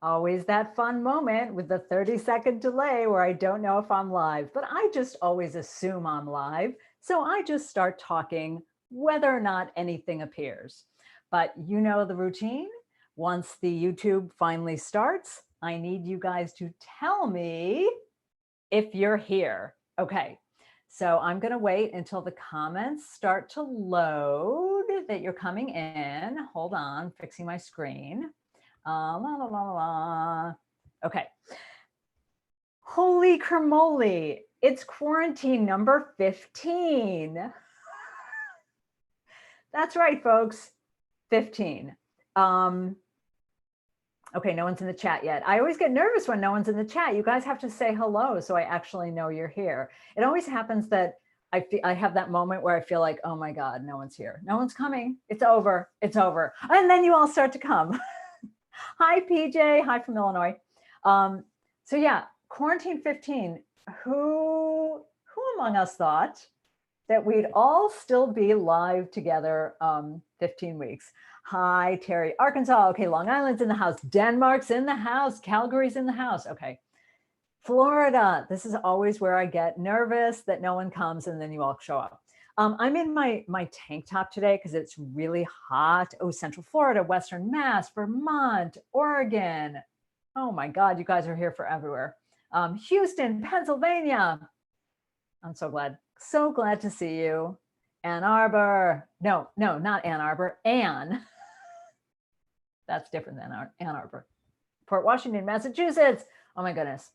Always that fun moment with the 30-second delay where I don't know if I'm live, but I just always assume I'm live. So I just start talking whether or not anything appears. But you know the routine. Once the YouTube finally starts, I need you guys to tell me if you're here. Okay, so I'm going to wait until the comments start to load that you're coming in. Hold on, fixing my screen. La, la, la, la. Okay. Holy cremoli, it's quarantine number 15. That's right, folks, 15. Okay, no one's in the chat yet. I always get nervous when no one's in the chat. You guys have to say hello so I actually know you're here. It always happens that I have that moment where I feel like, oh my God, no one's here. No one's coming. It's over. It's over. And then you all start to come. Hi, PJ. Hi from Illinois. So yeah, quarantine 15. Who among us thought that we'd all still be live together 15 weeks? Hi, Terry. Arkansas. Okay, Long Island's in the house. Denmark's in the house. Calgary's in the house. Okay. Florida. This is always where I get nervous that no one comes and then you all show up. I'm in my tank top today because it's really hot. Oh, Central Florida, Western Mass, Vermont, Oregon. Oh my God, you guys are here for everywhere. Houston, Pennsylvania. I'm so glad to see you. Ann Arbor. No, not Ann Arbor. Ann. That's different than Ann Arbor. Port Washington, Massachusetts. Oh my goodness.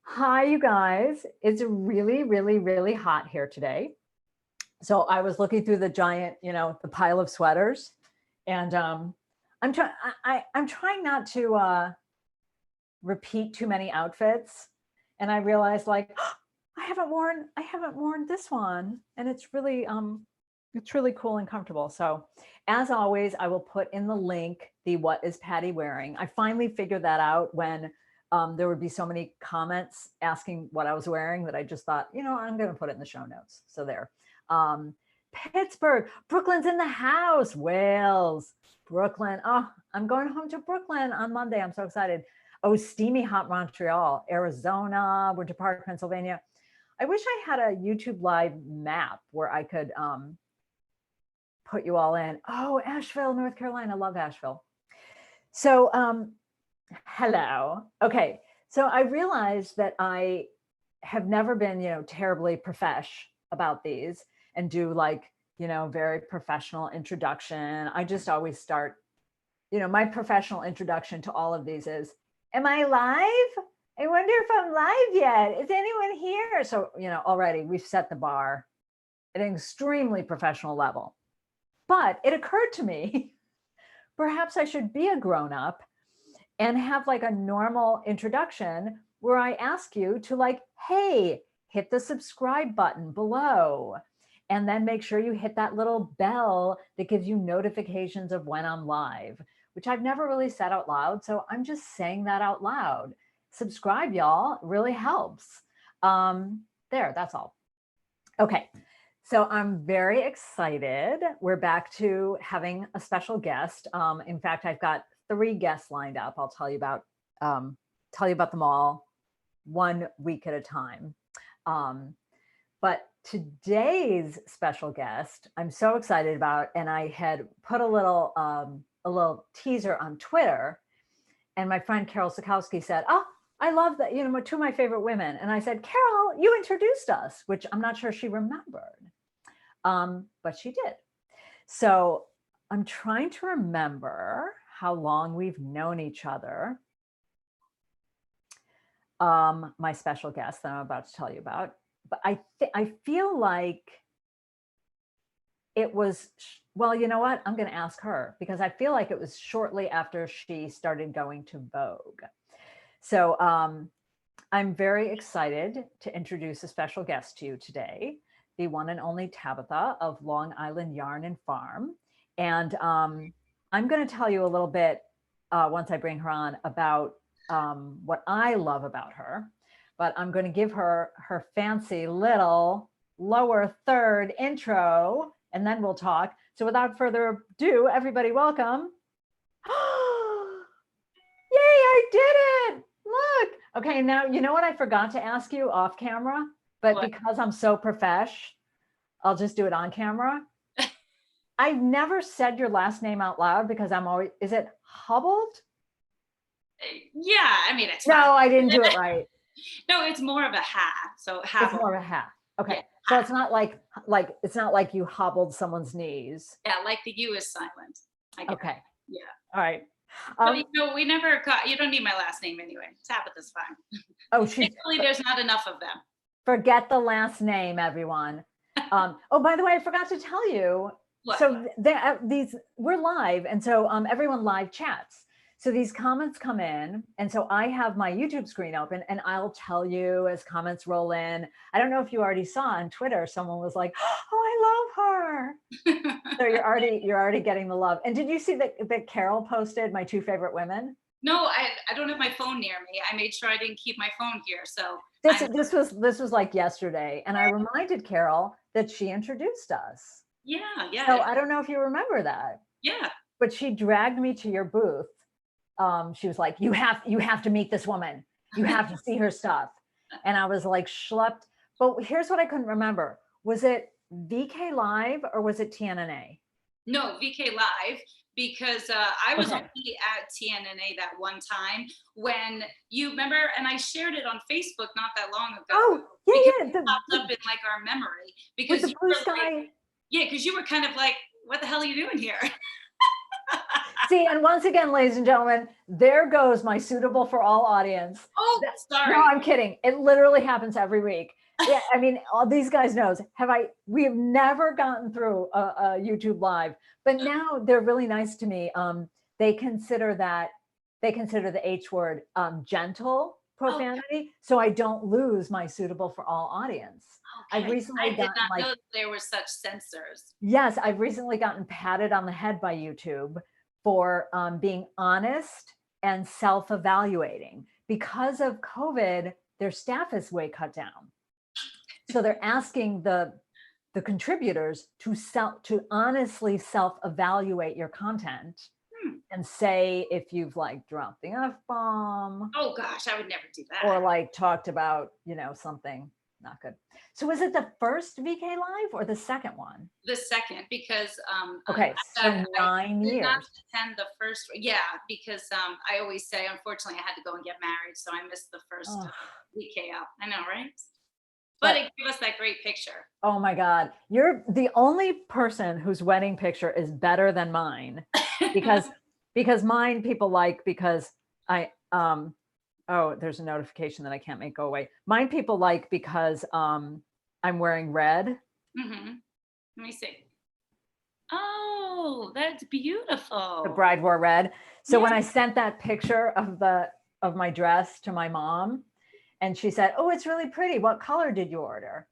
Hi, you guys. It's really, really, really hot here today. So I was looking through the giant, the pile of sweaters, and I'm trying not to repeat too many outfits. And I realized, like, oh, I haven't worn this one, and it's really cool and comfortable. So as always, I will put in the link the what is Patty wearing. I finally figured that out when there would be so many comments asking what I was wearing that I just thought, I'm going to put it in the show notes. So there. Pittsburgh, Brooklyn's in the house. Wales, Brooklyn. Oh, I'm going home to Brooklyn on Monday. I'm so excited. Oh, steamy hot Montreal, Arizona, Winter Park, Pennsylvania. I wish I had a YouTube live map where I could put you all in. Oh, Asheville, North Carolina. I love Asheville. So hello. Okay. So I realized that I have never been, terribly profesh about these and do very professional introduction. I just always start, my professional introduction to all of these is, am I live? I wonder if I'm live yet. Is anyone here? So, already we've set the bar at an extremely professional level. But it occurred to me, perhaps I should be a grown-up and have like a normal introduction where I ask you to hey, hit the subscribe button below. And then make sure you hit that little bell that gives you notifications of when I'm live, which I've never really said out loud. So I'm just saying that out loud. Subscribe, y'all. It really helps. There, that's all. Okay. So I'm very excited. We're back to having a special guest. In fact, I've got 3 guests lined up. I'll tell you about them all 1 week at a time. But today's special guest, I'm so excited about, and I had put a little teaser on Twitter, and my friend Carol Sikowski said, "Oh, I love that, 2 of my favorite women." And I said, "Carol, you introduced us," which I'm not sure she remembered, but she did. So I'm trying to remember how long we've known each other. My special guest that I'm about to tell you about, but I feel like it was, well, you know what? I'm going to ask her because I feel like it was shortly after she started going to Vogue. So I'm very excited to introduce a special guest to you today, the one and only Tabatha of Long Island Yarn and Farm. And I'm going to tell you a little bit once I bring her on about what I love about her, but I'm going to give her her fancy little lower third intro, and then we'll talk. So without further ado, everybody welcome. Yay, Okay, now you know what I forgot to ask you off camera, but What? because I'm so profesh, I'll just do it on camera. I've never said your last name out loud because I'm always, is it Haubold? Yeah, I mean, it's No, fine. I didn't do it right. No, it's more of a ha. So It's Haubold. more of a ha. Okay. Yeah, So it's not like it's not like you hobbled someone's knees. yeah, like the U is silent. I get Okay. that. Yeah. All right. But we never got, you don't need my last name anyway. Tabatha's fine. Oh, Thankfully, there's not enough of them. forget the last name, everyone. Oh, by the way, I forgot to tell you. What? So these we're live, and so everyone live chats. So these comments come in, and so I have my YouTube screen open, and I'll tell you as comments roll in. I don't know if you already saw on Twitter, someone was like, "Oh, I love her." So you're already getting the love. And did you see that Carol posted my 2 favorite women? No, I don't have my phone near me. I made sure I didn't keep my phone here. So this was like yesterday, and I reminded Carol that she introduced us. yeah. So I don't know if you remember that. Yeah. But she dragged me to your booth. She was like, you have to meet this woman. You have to see her stuff. And I was like schlepped. But here's what I couldn't remember. Was it VK Live or was it TNNA? No, VK Live, because I was only at TNNA that one time when you remember, and I shared it on Facebook not that long ago. Oh, yeah. It popped up in like our memory because with the blue sky. Like, yeah, because you were kind of like, what the hell are you doing here? See, and once again, ladies and gentlemen, there goes my suitable for all audience. Oh, sorry. No, I'm kidding. It literally happens every week. Yeah, I mean, all these guys knows. We have never gotten through a YouTube live, but now they're really nice to me. They consider the H word gentle profanity, so I don't lose my suitable for all audience. Okay. I've recently did not know there were such censors. Yes, I've recently gotten patted on the head by YouTube for being honest and self-evaluating. Because of COVID, their staff is way cut down. So they're asking the contributors to honestly self-evaluate your content and say if you've like dropped the F-bomb. Oh gosh, I would never do that. Or like talked about, something not good. So was it the first VK Live or the second one? The second, because okay, so 9 years. I did not attend the first, yeah, because I always say, unfortunately, I had to go and get married, so I missed the first VK up. I know, right? But it gave us that great picture. Oh my God, you're the only person whose wedding picture is better than mine, because mine people like because I oh, there's a notification that I can't make go away. Mine people like because I'm wearing red. Mm-hmm. Let me see. Oh, that's beautiful. The bride wore red. So when I sent that picture of my dress to my mom, and she said, "Oh, it's really pretty. What color did you order?"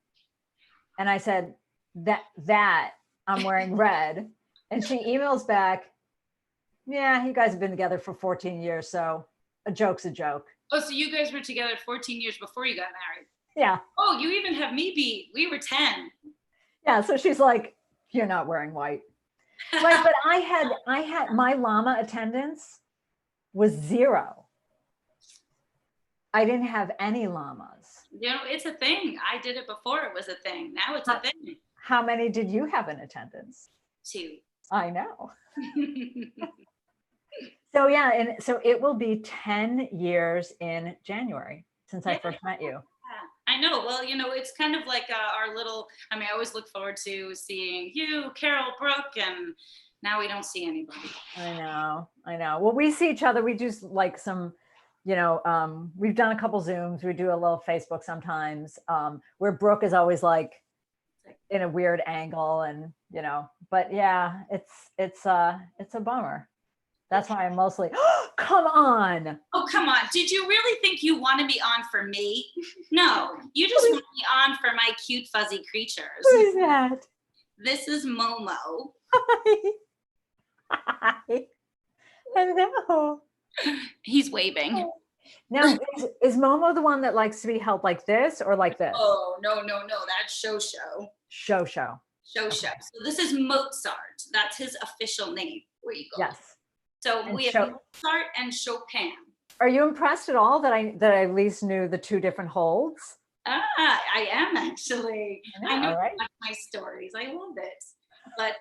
And I said, that I'm wearing red. And she emails back, "Yeah, you guys have been together for 14 years, so a joke's a joke." Oh, so you guys were together 14 years before you got married? Yeah. Oh, you even have me beat. We were 10. Yeah, so she's like, "You're not wearing white." Right, but I had my Llama attendance was 0. I didn't have any llamas. It's a thing. I did it before it was a thing. Now it's a thing. How many did you have in attendance? 2. I know. So yeah, and so it will be 10 years in January since I first met you. I know. Well, it's kind of like our little, I always look forward to seeing you, Carol, Brooke, and now we don't see anybody. I know. Well, we see each other. We do like some, we've done a couple Zooms. We do a little Facebook sometimes, where Brooke is always like in a weird angle and, but yeah, it's a bummer. That's why I'm mostly, come on. Oh, come on. Did you really think you wanted me on for me? No, you just want me on for my cute, fuzzy creatures. Who is that? This is Momo. Hi. Hello. He's waving. Now, is Momo the one that likes to be held like this or like this? Oh, no. That's Show. Show. So this is Mozart. That's his official name. Where you go? Yes. So we have Mozart and Chopin. Are you impressed at all that I at least knew the 2 different holds? I am actually. I know Right? my stories. I love it. But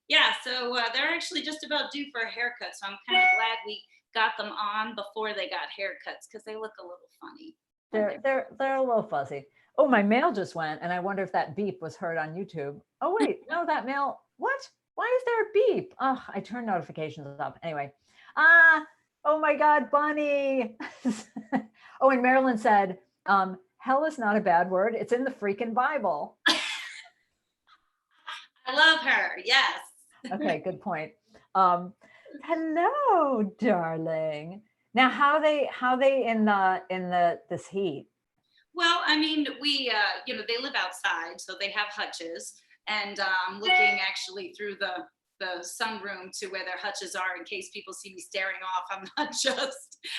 yeah, so they're actually just about due for a haircut. So I'm kind of glad we got them on before they got haircuts because they look a little funny. They're a little fuzzy. Oh, my mail just went, and I wonder if that beep was heard on YouTube. Oh wait, no, that mail. What? Why is there a beep? Oh, I turned notifications off. Anyway. Oh my God, Bunny. Oh, and Marilyn said, hell is not a bad word. It's in the freaking Bible. I love her. Yes. Okay, good point. Hello, darling. Now, how they in this heat? Well, I mean, we, they live outside, so they have hutches, and looking actually through the sunroom to where their hutches are in case people see me staring off.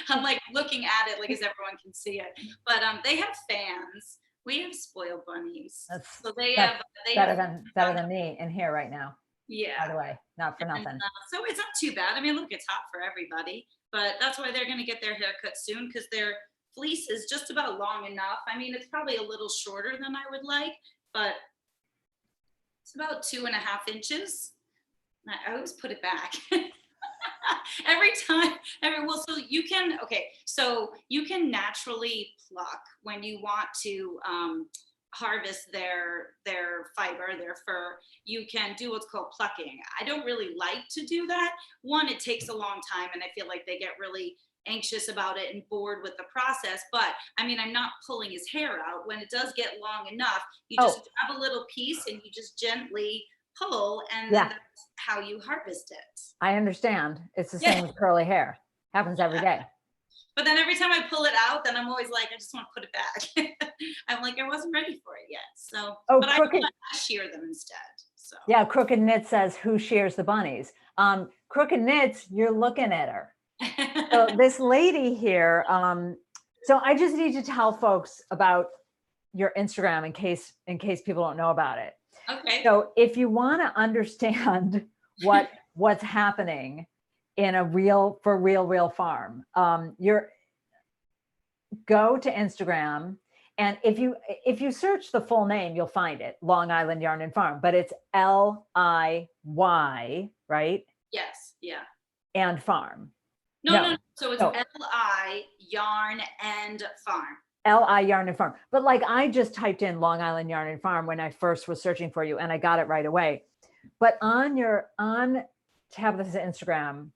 I'm like looking at it like as everyone can see it. But they have fans. We have spoiled bunnies. So they have better than me in here right now. Yeah. By the way, not for nothing. So it's not too bad. I mean, look, it's hot for everybody, but that's why they're going to get their haircut soon because their fleece is just about long enough. I mean, it's probably a little shorter than I would like, but it's about 2.5 inches. I always put it back. So you can naturally pluck when you want to harvest their fiber, their fur. You can do what's called plucking. I don't really like to do that. One, it takes a long time, and I feel like they get really anxious about it and bored with the process. But I mean, I'm not pulling his hair out. When it does get long enough, you just grab a little piece and you just gently pull, and that's how you harvest it. I understand. It's the same with curly hair. Happens every day. But then every time I pull it out, then I'm always like, I just want to put it back. I'm like, I wasn't ready for it yet. So, but I shear them instead. So yeah, Crooked Knit says, who shears the bunnies? Crooked Knits, you're looking at her. So this lady here, so I just need to tell folks about your Instagram in case people don't know about it. Okay. So if you want to understand what's happening in a real farm, go to Instagram, and if you search the full name, you'll find it, Long Island Yarn and Farm, but it's LIY, right? Yes. Yeah. And farm. No. So it's LI Yarn and Farm. LI Yarn and Farm. But like I just typed in Long Island Yarn and Farm when I first was searching for you, and I got it right away. But on Tabbeth's Instagram,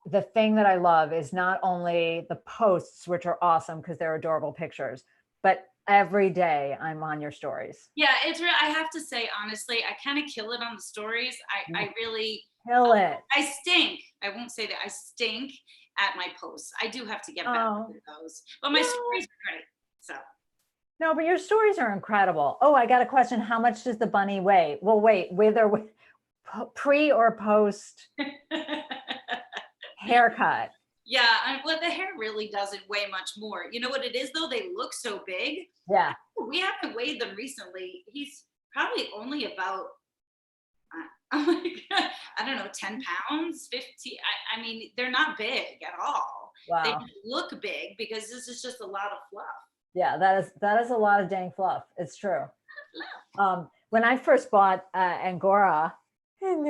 the thing that I love is not only the posts, which are awesome because they're adorable pictures, but every day I'm on your stories. Yeah, it's real. I have to say, honestly, I kind of kill it on the stories. I really kill it. I stink. I won't say that. I stink at my posts. I do have to get better with those. But my stories are great. So. No, but your stories are incredible. Oh, I got a question. How much does the bunny weigh? Well, wait, whether pre or post haircut? Yeah, well, the hair really doesn't weigh much more. You know what it is, though? They look so big. Yeah. We haven't weighed them recently. He's probably only about, I don't know, 10 pounds, 50. I mean, they're not big at all. Wow. They look big because this is just a lot of fluff. Yeah, that is a lot of dang fluff. It's true. When I first bought Angora, we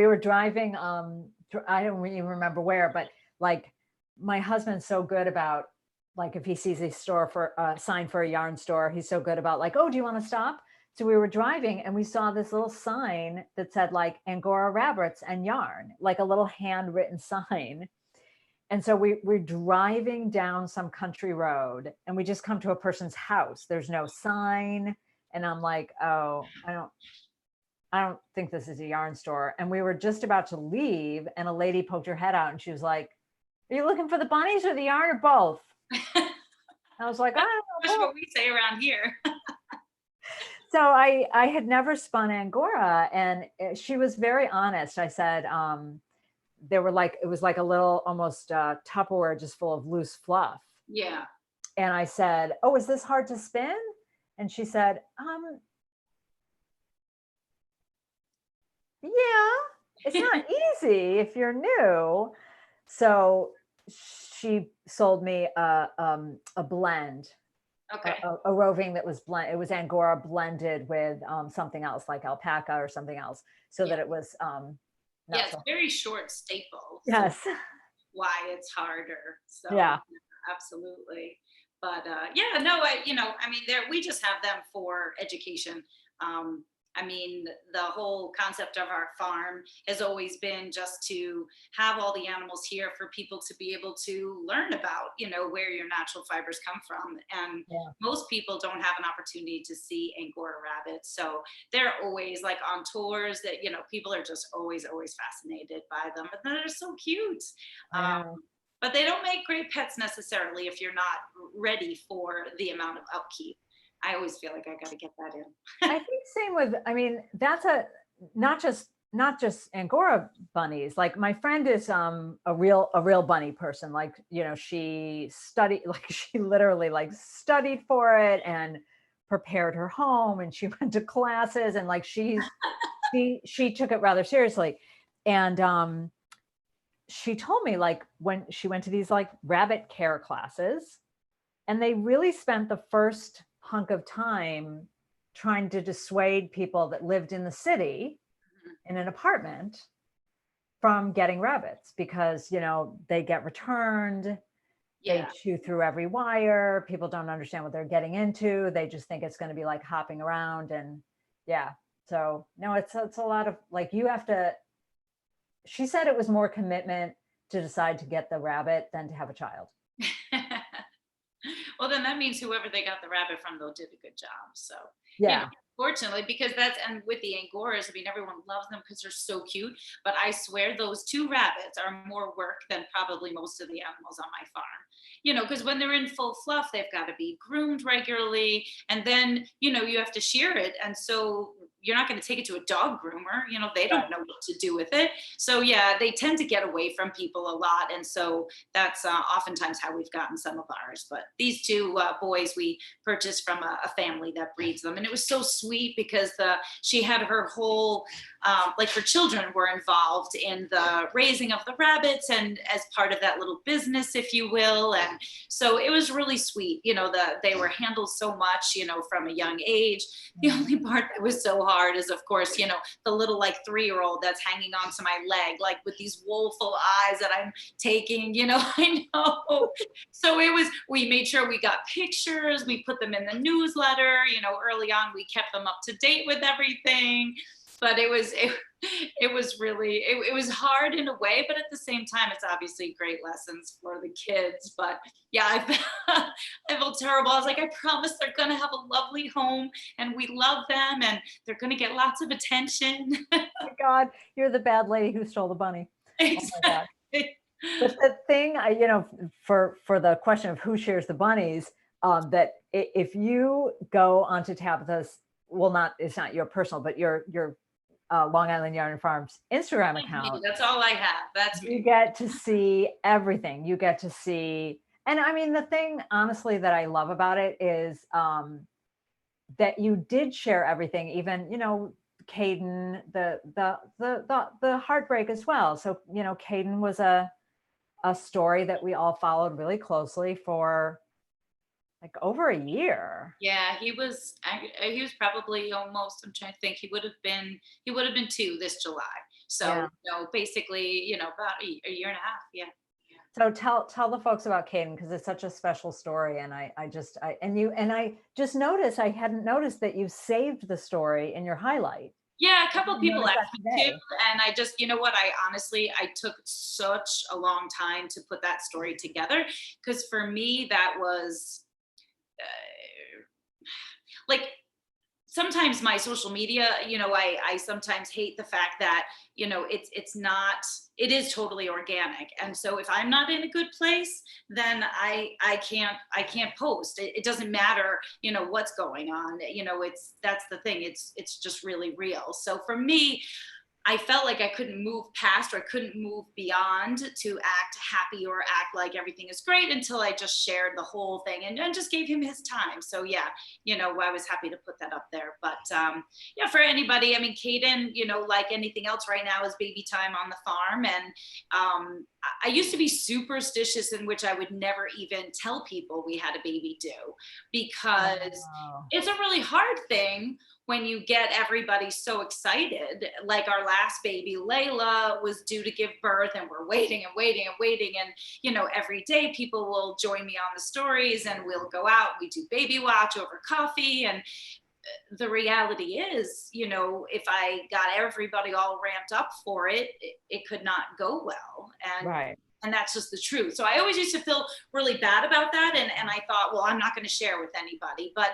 were driving, I don't even remember where, but like my husband's so good about, like, if he sees a store for a sign for a yarn store, he's so good about like, oh, do you want to stop? So we were driving and we saw this little sign that said like Angora rabbits and yarn, like a little handwritten sign. And so we're driving down some country road and we just come to a person's house. There's no sign. And I'm like, oh, I don't think this is a yarn store. And we were just about to leave and a lady poked her head out and she was like, are you looking for the bunnies or the yarn or both? I was like, that's what we say around here. So I had never spun Angora and she was very honest. I said, it was like a little almost Tupperware just full of loose fluff. Yeah. And I said, oh, is this hard to spin? And she said, yeah, it's not easy if you're new. So she sold me a blend, Okay. a roving that was blend. It was Angora blended with something else like alpaca or something else, so Yeah. that it was Yeah, not it's so. very short staple. So Yes. why it's harder. So Yeah. absolutely. But yeah, no, I mean, there we just have them for education. Um, I mean, the whole concept of our farm has always been just to have all the animals here for people to be able to learn about, where your natural fibers come from. And Yeah. most people don't have an opportunity to see Angora rabbits. So they're always like on tours that, people are just always, always fascinated by them. And they're so cute. I Um, know. but they don't make great pets necessarily if you're not ready for the amount of upkeep. I always feel like I got to get that in. I think same with, I mean, that's a not just Angora bunnies. Like my friend is a real bunny person. Like, she studied like she literally like studied for it and prepared her home and she went to classes and like she took it rather seriously. And she told me like when she went to these like rabbit care classes, and they really spent the first hunk of time trying to dissuade people that lived in the city in an apartment from getting rabbits because, they get returned, they Yeah. chew through every wire, people don't understand what they're getting into, they just think it's going to be like hopping around. And yeah, so no, it's a lot of like, you have to, she said it was more commitment to decide to get the rabbit than to have a child. Well, then that means whoever they got the rabbit from, though, did a good job. So, Yeah. fortunately, because and with the Angoras, I mean, everyone loves them because they're so cute. But I swear those two rabbits are more work than probably most of the animals on my farm. Because when they're in full fluff, they've got to be groomed regularly. And then, you have to shear it. And so you're not going to take it to a dog groomer. They don't know what to do with it. So, yeah, they tend to get away from people a lot. And so that's oftentimes how we've gotten some of ours. But these two boys we purchased from a family that breeds them, and it was so sweet because she had her whole like her children were involved in the raising of the rabbits and as part of that little business, if you will. And so it was really sweet. They were handled so much, from a young age. The only part that was so hard is, of course, the little like 3-year-old that's hanging onto my leg, like with these woeful eyes that I'm taking, I know. So we made sure we got pictures, we put them in the newsletter, early on, we kept them up to date with everything. But it was really, it was hard in a way, but at the same time, it's obviously great lessons for the kids. But yeah, I felt terrible. I was like, I promise they're going to have a lovely home and we love them and they're going to get lots of attention. Oh my God, you're the bad lady who stole the bunny. Oh my God. Exactly. But the thing, for the question of who shares the bunnies, that if you go onto Tabatha's, well, it's not your personal, but your Long Island Yarn and Farms Instagram account, That's all I have. That's you me. get to see everything. You get to see, and I mean, the thing, honestly, that I love about it is that you did share everything, even, Caden, the heartbreak as well. So, Caden was a story that we all followed really closely for like over a year. Yeah, he was probably almost, I'm trying to think, he would have been 2 this July. So, Yeah. basically, about a year and a half. Yeah. So tell the folks about Caden, because it's such a special story. And I just noticed, I hadn't noticed that you saved the story in your highlight. Yeah, a I couple didn't people notice asked that me to, today. and I just, what, I took such a long time to put that story together because for me that was like sometimes my social media, I sometimes hate the fact that, it's not, it is totally organic. And so if I'm not in a good place, then I can't post. It doesn't matter, what's going on. That's the thing. It's just really real. So for me, I felt like I couldn't move past or I couldn't move beyond to act happy or act like everything is great until I just shared the whole thing and just gave him his time. So yeah, I was happy to put that up there. But yeah, for anybody, I mean, Caden, like anything else right now is baby time on the farm. And I used to be superstitious in which I would never even tell people we had a baby due, because it's a really hard thing when you get everybody so excited. Like our last baby, Layla, was due to give birth, and we're waiting and waiting and waiting. And, every day people will join me on the stories and we'll go out, we do baby watch over coffee. And the reality is, if I got everybody all ramped up for it, it could not go well. And right. And that's just the truth. So I always used to feel really bad about that. And I thought, well, I'm not going to share with anybody. But,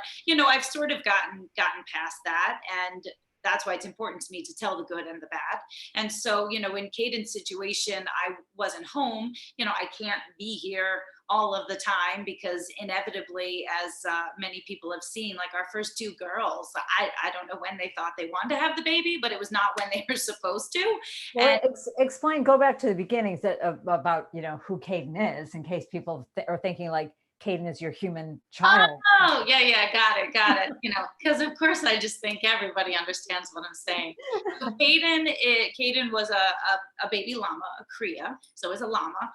I've sort of gotten past that. And that's why it's important to me to tell the good and the bad. And so, in Caden's situation, I wasn't home. I can't be here all of the time because inevitably, as many people have seen, like our first two girls, I don't know when they thought they wanted to have the baby, but it was not when they were supposed to. Well, explain, go back to the beginnings about, who Caden is, in case people are thinking like Caden is your human child. Oh, yeah, got it. Because of course I just think everybody understands what I'm saying. So Caden was a baby llama, a cria, so it's a llama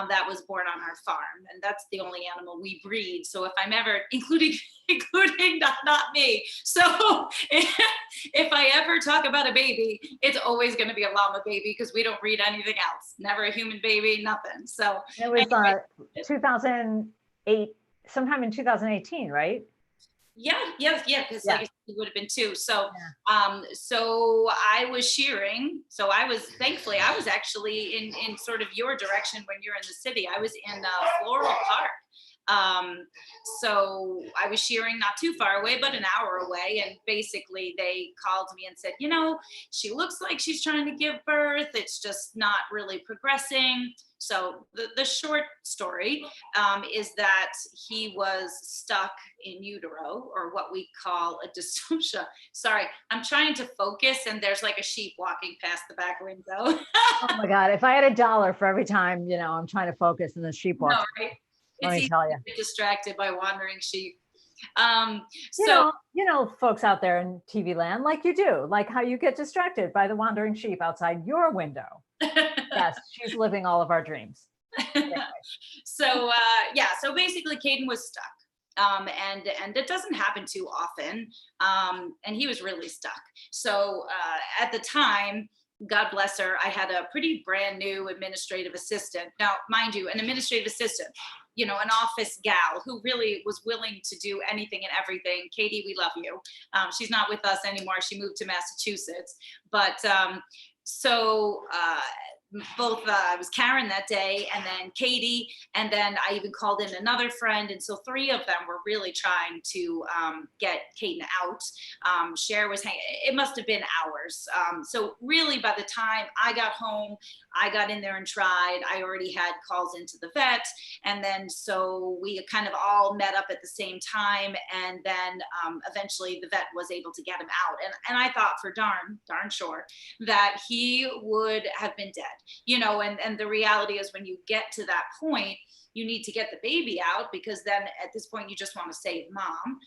that was born on our farm, and that's the only animal we breed. So if I'm ever, including not me. So if I ever talk about a baby, it's always going to be a llama baby because we don't breed anything else. Never a human baby, nothing. So it was anyway, 2008, sometime in 2018, right? Yeah, because like it would have been 2. So so I was shearing. So thankfully I was actually in sort of your direction when you're in the city. I was in Floral Park. So I was shearing not too far away, but an hour away. And basically they called me and said, she looks like she's trying to give birth. It's just not really progressing. So the short story is that he was stuck in utero, or what we call a dystocia. Sorry, I'm trying to focus and there's like a sheep walking past the back window. Oh my God, if I had $1 for every time, I'm trying to focus and the sheep walks. No, right? Let me tell you. Get distracted by wandering sheep. Folks out there in TV land, like you do, like how you get distracted by the wandering sheep outside your window. Yes, she's living all of our dreams. Anyway. So basically Caden was stuck. And it doesn't happen too often. And he was really stuck. So at the time, God bless her, I had a pretty brand new administrative assistant. Now, mind you, an administrative assistant, an office gal who really was willing to do anything and everything. Katie, we love you. She's not with us anymore. She moved to Massachusetts. But both I was Karen that day, and then Katie, and then I even called in another friend, and so 3 of them were really trying to get Caden out. Cher was hanging. It must have been hours. So really, by the time I got home, I got in there and tried. I already had calls into the vet, and then so we kind of all met up at the same time, and then eventually the vet was able to get him out. And I thought for darn sure that he would have been dead. And the reality is when you get to that point, you need to get the baby out, because then at this point you just want to save mom.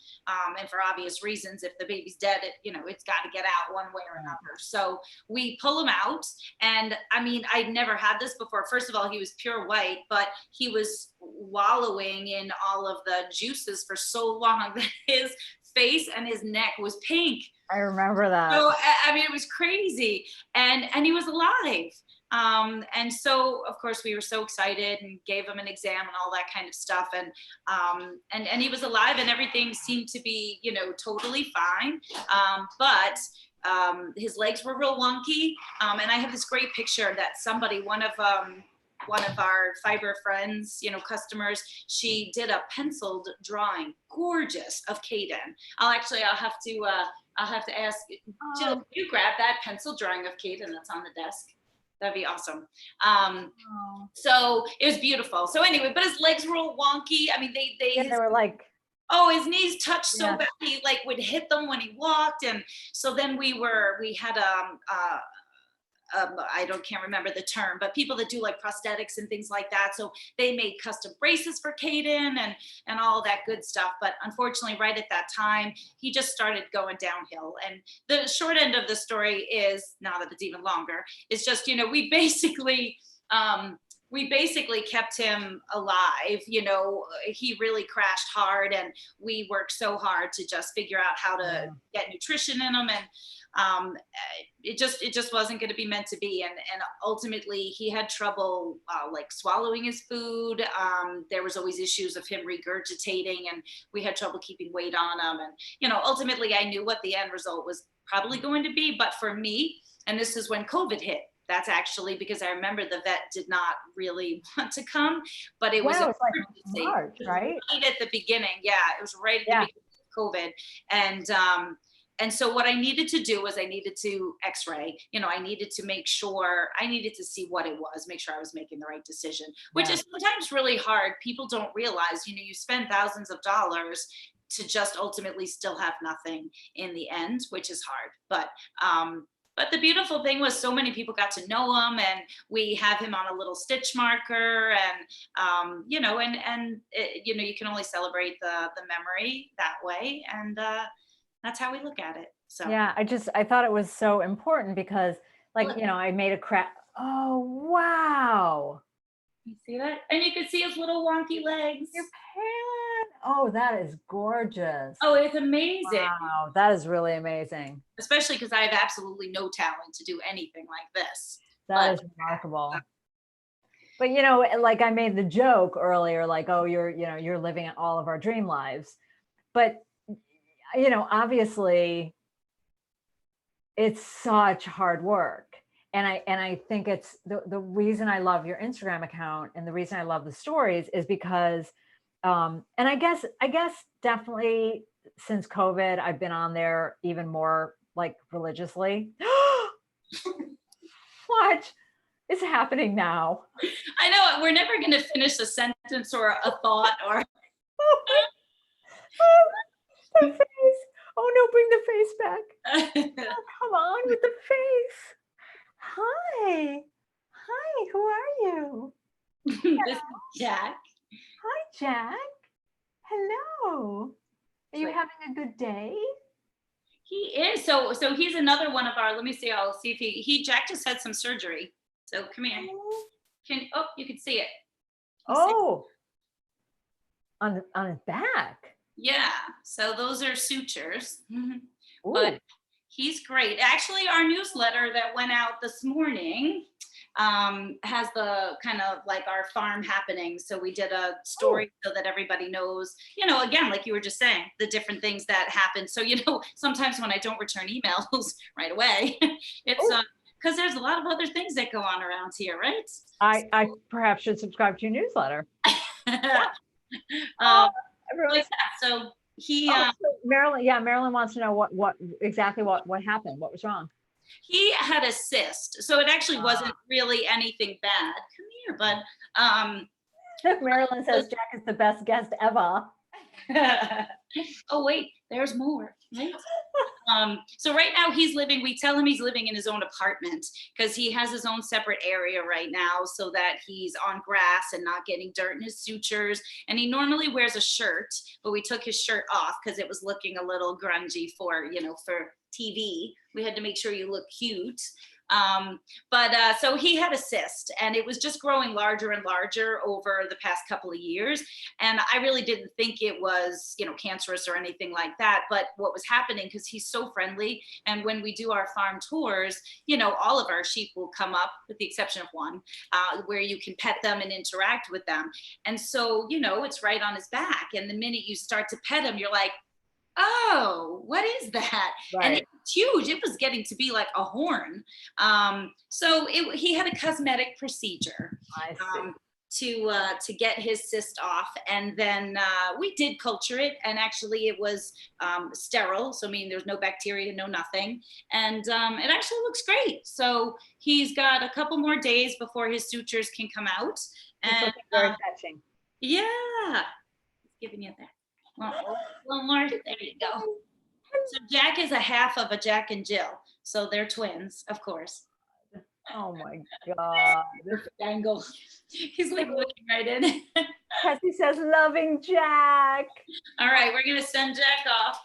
And for obvious reasons, if the baby's dead, it's got to get out one way or another. So we pull him out. And I mean, I'd never had this before. First of all, he was pure white, but he was wallowing in all of the juices for so long that his face and his neck was pink. I remember that. So, I mean, it was crazy. And he was alive. And so of course we were so excited and gave him an exam and all that kind of stuff. And he was alive and everything seemed to be, totally fine. But his legs were real wonky. And I have this great picture that one of our fiber friends, customers, she did a penciled drawing, gorgeous, of Caden. I'll have to ask Jill, can you grab that pencil drawing of Caden that's on the desk? That'd be awesome. So it was beautiful. So anyway, but his legs were all wonky. I mean, they were like, his knees touched so bad he like would hit them when he walked. And so then we had can't remember the term, but people that do like prosthetics and things like that. So they made custom braces for Caden and all that good stuff. But unfortunately, right at that time, he just started going downhill. And the short end of the story is, now that it's even longer, is just, we basically kept him alive. He really crashed hard, and we worked so hard to just figure out how to get nutrition in him. And it just wasn't going to be meant to be. And ultimately he had trouble like swallowing his food. There was always issues of him regurgitating, and we had trouble keeping weight on him. And, ultimately I knew what the end result was probably going to be. But for me, and this is when COVID hit, that's actually because I remember the vet did not really want to come, but it was like March, right? Right at the beginning. Yeah, it was right at the beginning of COVID. And so what I needed to do was I needed to x-ray, I needed to make sure, I needed to see what it was, make sure I was making the right decision, which is sometimes really hard. People don't realize, you spend thousands of dollars to just ultimately still have nothing in the end, which is hard. But the beautiful thing was so many people got to know him, and we have him on a little stitch marker, and you can only celebrate the memory that way, and that's how we look at it. So yeah, I thought it was so important because, like, I made a crap. Oh wow! You see that, and you can see his little wonky legs. Your parent. Oh, that is gorgeous. Oh, it's amazing. Wow, that is really amazing. Especially because I have absolutely no talent to do anything like this. That is remarkable. But like I made the joke earlier, like, oh, you're living all of our dream lives. But obviously it's such hard work. And I think it's the reason I love your Instagram account, and the reason I love the stories is because and I guess definitely since COVID, I've been on there even more like religiously. What is happening now? I know we're never going to finish a sentence or a thought or the face. Oh no, bring the face back. Oh, come on with the face. Hi, who are you? This is Jack. Hi, Jack. Hello. Are you having a good day? He is. So he's another one of our, let me see, I'll see if Jack just had some surgery. So come here. You can see it. On his back. Yeah. So those are sutures. But he's great. Actually, our newsletter that went out this morning has the kind of like our farm happenings. So we did a story so that everybody knows, again, like you were just saying, the different things that happen. So, sometimes when I don't return emails right away, it's because there's a lot of other things that go on around here, right? I perhaps should subscribe to your newsletter. So he so Marilyn wants to know what exactly happened. What was wrong? He had a cyst, so it actually wasn't really anything bad. Come here, bud. Marilyn says Jack is the best guest ever. Oh wait, there's more. Right? So right now we tell him he's living in his own apartment because he has his own separate area right now, so that he's on grass and not getting dirt in his sutures. And he normally wears a shirt, but we took his shirt off because it was looking a little grungy for TV. We had to make sure you look cute. So he had a cyst, and it was just growing larger and larger over the past couple of years. And I really didn't think it was, cancerous or anything like that. But what was happening, because he's so friendly, and when we do our farm tours, all of our sheep will come up, with the exception of one, where you can pet them and interact with them. And so, it's right on his back. And the minute you start to pet him, you're like, oh, what is that? Right. And it's huge. It was getting to be like a horn. So he had a cosmetic procedure to get his cyst off. And then we did culture it. And actually it was sterile. So there's no bacteria, no nothing. And it actually looks great. So he's got a couple more days before his sutures can come out. And very touching. Yeah. Giving you that. One more. There you go. So Jack is a half of a Jack and Jill. So they're twins, of course. Oh my God. Angle. He's like looking right in. Cassie says, loving Jack. All right, we're gonna send Jack off.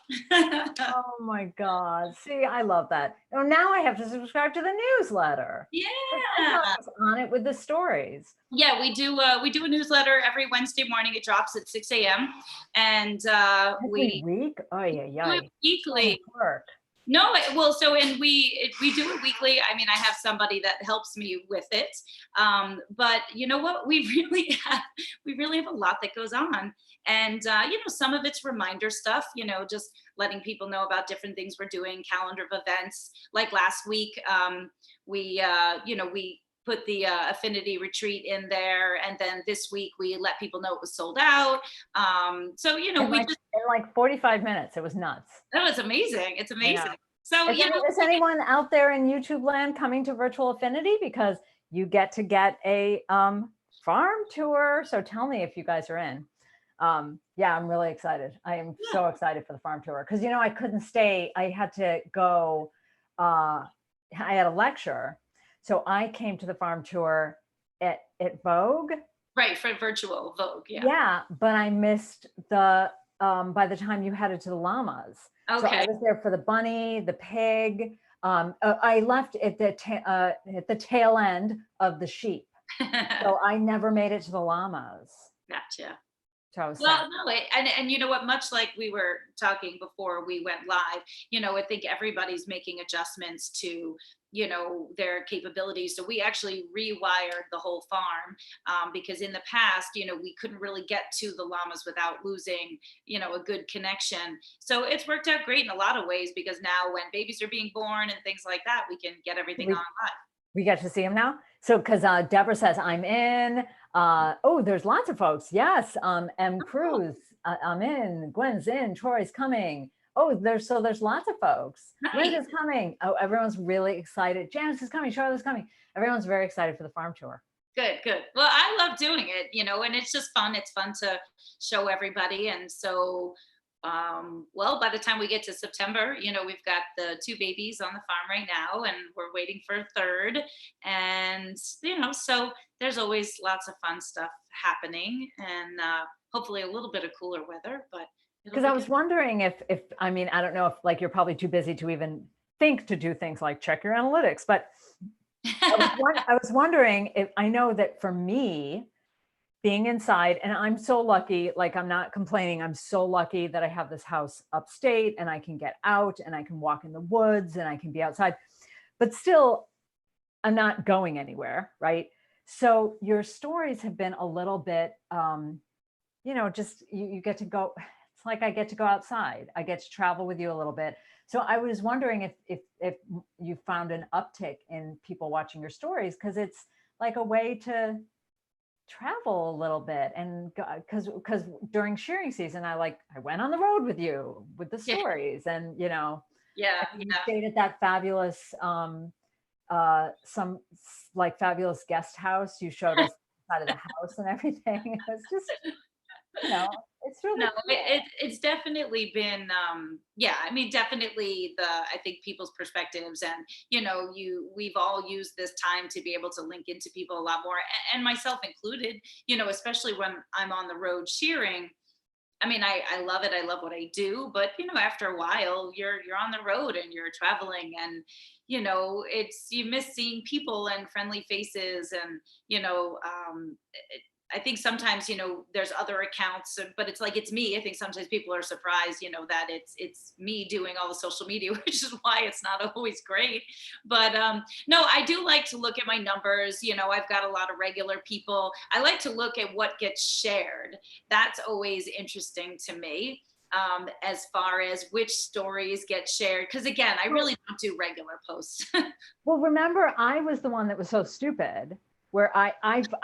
Oh my God. See, I love that. Oh, now I have to subscribe to the newsletter. Yeah. I thought I was on it with the stories. Yeah, we do a newsletter every Wednesday morning. It drops at 6 a.m. And Every we week? Oh, yeah, do yeah. it weekly. Work. No, well, and we do it weekly. I mean, I have somebody that helps me with it. But you know what? We really have a lot that goes on. And some of it's reminder stuff, just letting people know about different things we're doing, calendar of events. Like last week, we put the Affinity retreat in there, and then this week we let people know it was sold out. In like 45 minutes, it was nuts. That was amazing. It's amazing. So, is anyone out there in YouTube land coming to Virtual Affinity? Because you get a farm tour. So tell me if you guys are in. Yeah, I'm really excited. I am so excited for the farm tour because, I couldn't stay. I had to go. I had a lecture. So I came to the farm tour at Vogue. Right, for virtual Vogue, yeah. Yeah, but I missed by the time you headed to the llamas. Okay. So I was there for the bunny, the pig. I left at the tail end of the sheep. So I never made it to the llamas. Gotcha. So and you know what, much like we were talking before we went live, I think everybody's making adjustments to their capabilities. So we actually rewired the whole farm because in the past, we couldn't really get to the llamas without losing, a good connection. So it's worked out great in a lot of ways because now when babies are being born and things like that, we can get everything on live. We get to see them now. So because Deborah says I'm in. There's lots of folks. Yes. M. Cruz, I'm in. Gwen's in. Troy's coming. There's lots of folks. Nice. Linda's coming. Oh, everyone's really excited. Janice is coming. Charlotte's coming. Everyone's very excited for the farm tour. Good. Well, I love doing it, and it's just fun. It's fun to show everybody. And so, by the time we get to September, we've got the 2 babies on the farm right now, and we're waiting for a third. And, so there's always lots of fun stuff happening, and hopefully a little bit of cooler weather, but because I was wondering if I don't know if like you're probably too busy to even think to do things like check your analytics, but I was wondering if I know that for me being inside, and I'm so lucky, like I'm not complaining. I'm so lucky that I have this house upstate and I can get out and I can walk in the woods and I can be outside, but still I'm not going anywhere. Right. So your stories have been a little bit, just you get to go. It's like I get to go outside. I get to travel with you a little bit. So I was wondering if you found an uptick in people watching your stories, because it's like a way to travel a little bit. And because during shearing season, I went on the road with you with the stories, and you stayed at that fabulous some like fabulous guest house. You showed us out of the house and everything. It's just it's really cool. It's definitely been definitely I think people's perspectives, and we've all used this time to be able to link into people a lot more, and myself included, especially when I'm on the road shearing. I mean, I love it. I love what I do, but after a while you're on the road and you're traveling, and you miss seeing people and friendly faces, and I think sometimes, there's other accounts, but it's like, it's me. I think sometimes people are surprised, that it's me doing all the social media, which is why it's not always great. But no, I do like to look at my numbers. I've got a lot of regular people. I like to look at what gets shared. That's always interesting to me. As far as which stories get shared. Because again, I really don't do regular posts. Well, remember, I was the one that was so stupid where I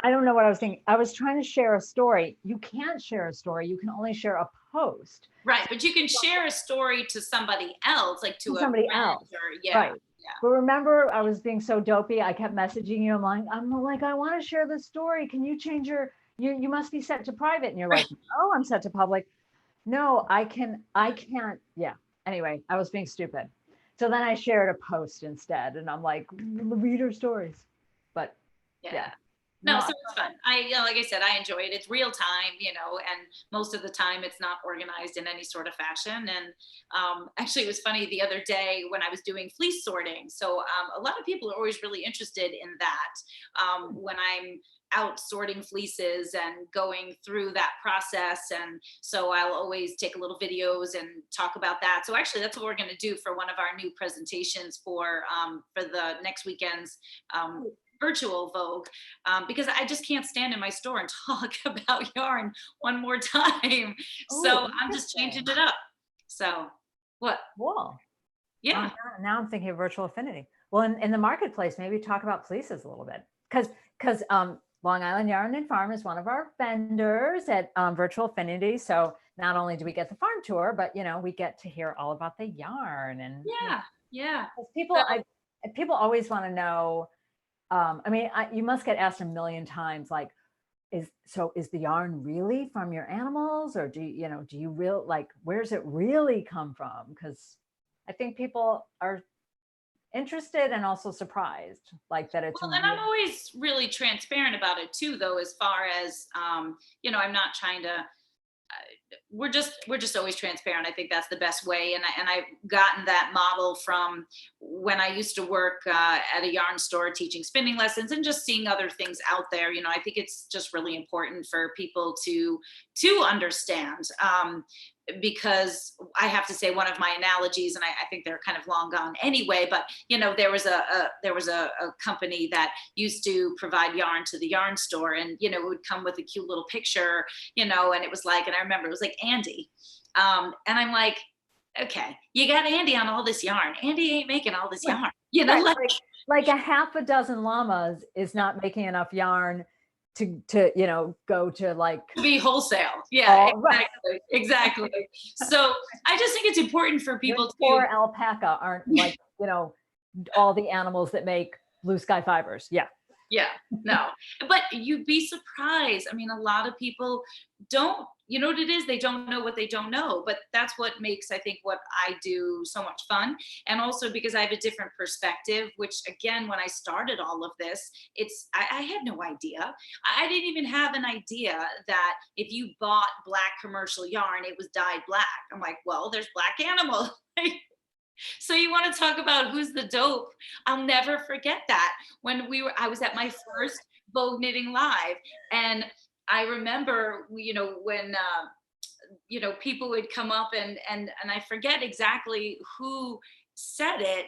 don't know what I was thinking. I was trying to share a story. You can't share a story. You can only share a post. Right. But you can share a story to somebody else, like to somebody else. Right. Yeah. But remember, I was being so dopey. I kept messaging you. I'm like, I want to share this story. Can you change you must be set to private. And you're like, oh, I'm set to public. No, I can't. Yeah. Anyway, I was being stupid. So then I shared a post instead, and I'm like, read her stories. but Yeah. no, No, so it's fun. Like I said, I enjoy it. It's real time, and most of the time it's not organized in any sort of fashion. And actually, it was funny the other day when I was doing fleece sorting. So a lot of people are always really interested in that when I'm out sorting fleeces and going through that process. And so I'll always take a little videos and talk about that. So actually, that's what we're going to do for one of our new presentations for the next weekend's virtual Vogue, because I just can't stand in my store and talk about yarn one more time. So I'm just changing it up. So what? Cool. Yeah. Now I'm thinking of virtual affinity. Well, in the marketplace, maybe talk about fleeces a little bit, because Long Island Yarn and Farm is one of our vendors at Virtual Affinity. So not only do we get the farm tour, but we get to hear all about the yarn and yeah. People always want to know. You must get asked a million times, like, is the yarn really from your animals, or do you where's it really come from? Because I think people are interested and also surprised, like that it's. Well, and I'm always really transparent about it too, though, as far as I'm not trying to. We're just always transparent. I think that's the best way, and I've gotten that model from when I used to work at a yarn store teaching spinning lessons and just seeing other things out there. I think it's just really important for people to understand. Because I have to say, one of my analogies, and I think they're kind of long gone anyway, but there was a company that used to provide yarn to the yarn store, and it would come with a cute little picture, and it was like, and I remember it was like Andy, and I'm like, okay, you got Andy on all this yarn. Andy ain't making all this yarn, right, like a half a dozen llamas is not making enough yarn to go to like be wholesale. Yeah, exactly. So I just think it's important for people to. Or alpaca aren't like all the animals that make blue sky fibers. Yeah, no, but you'd be surprised. I mean, a lot of people don't, you know what it is? They don't know what they don't know, but that's what makes, I think, what I do so much fun. And also because I have a different perspective, which again, when I started all of this, I had no idea. I didn't even have an idea that if you bought black commercial yarn, it was dyed black. I'm like, well, there's black animals. So you want to talk about who's the dope? I'll never forget that when I was at my first Vogue Knitting Live, and I remember, when people would come up and I forget exactly who said it,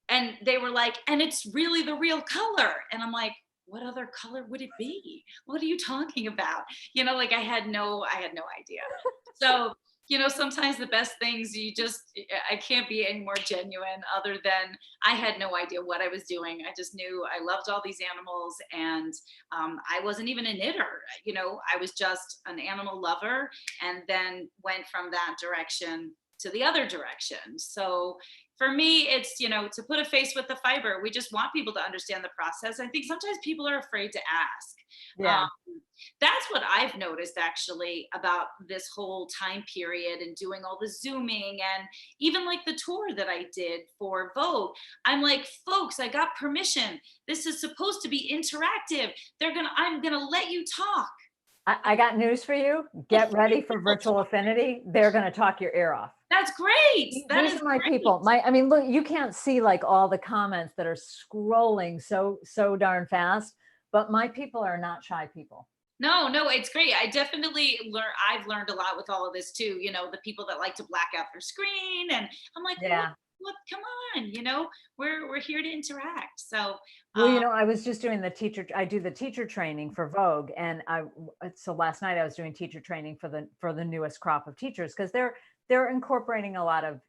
and they were like, and it's really the real color, and I'm like, what other color would it be? What are you talking about? Like I had no idea. So sometimes the best things I can't be any more genuine, other than I had no idea what I was doing. I just knew I loved all these animals, and I wasn't even a knitter. I was just an animal lover, and then went from that direction to the other direction. So for me, it's, to put a face with the fiber. We just want people to understand the process. I think sometimes people are afraid to ask. Yeah. That's what I've noticed actually about this whole time period, and doing all the Zooming, and even like the tour that I did for Vogue. I'm like, folks, I got permission. This is supposed to be interactive. I'm going to let you talk. I got news for you. Get ready for Virtual Affinity. They're going to talk your ear off. That's great. These are my people. Look, you can't see like all the comments that are scrolling so darn fast, but my people are not shy people. No, it's great. I definitely I've learned a lot with all of this too. The people that like to black out their screen, and I'm like, yeah. What? Come on, we're here to interact. So, well, I was just doing I do the teacher training for Vogue, and so last night I was doing teacher training for the newest crop of teachers, because they're incorporating a lot of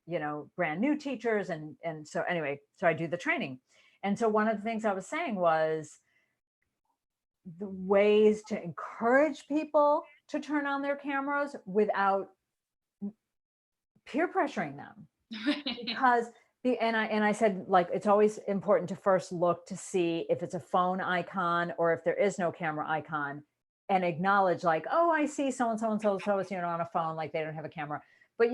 brand new teachers, and so anyway, so I do the training, and so one of the things I was saying was the ways to encourage people to turn on their cameras without peer pressuring them. Because I said, like, it's always important to first look to see if it's a phone icon or if there is no camera icon, and acknowledge like, oh, I see so and so and so is on a phone, like they don't have a camera. But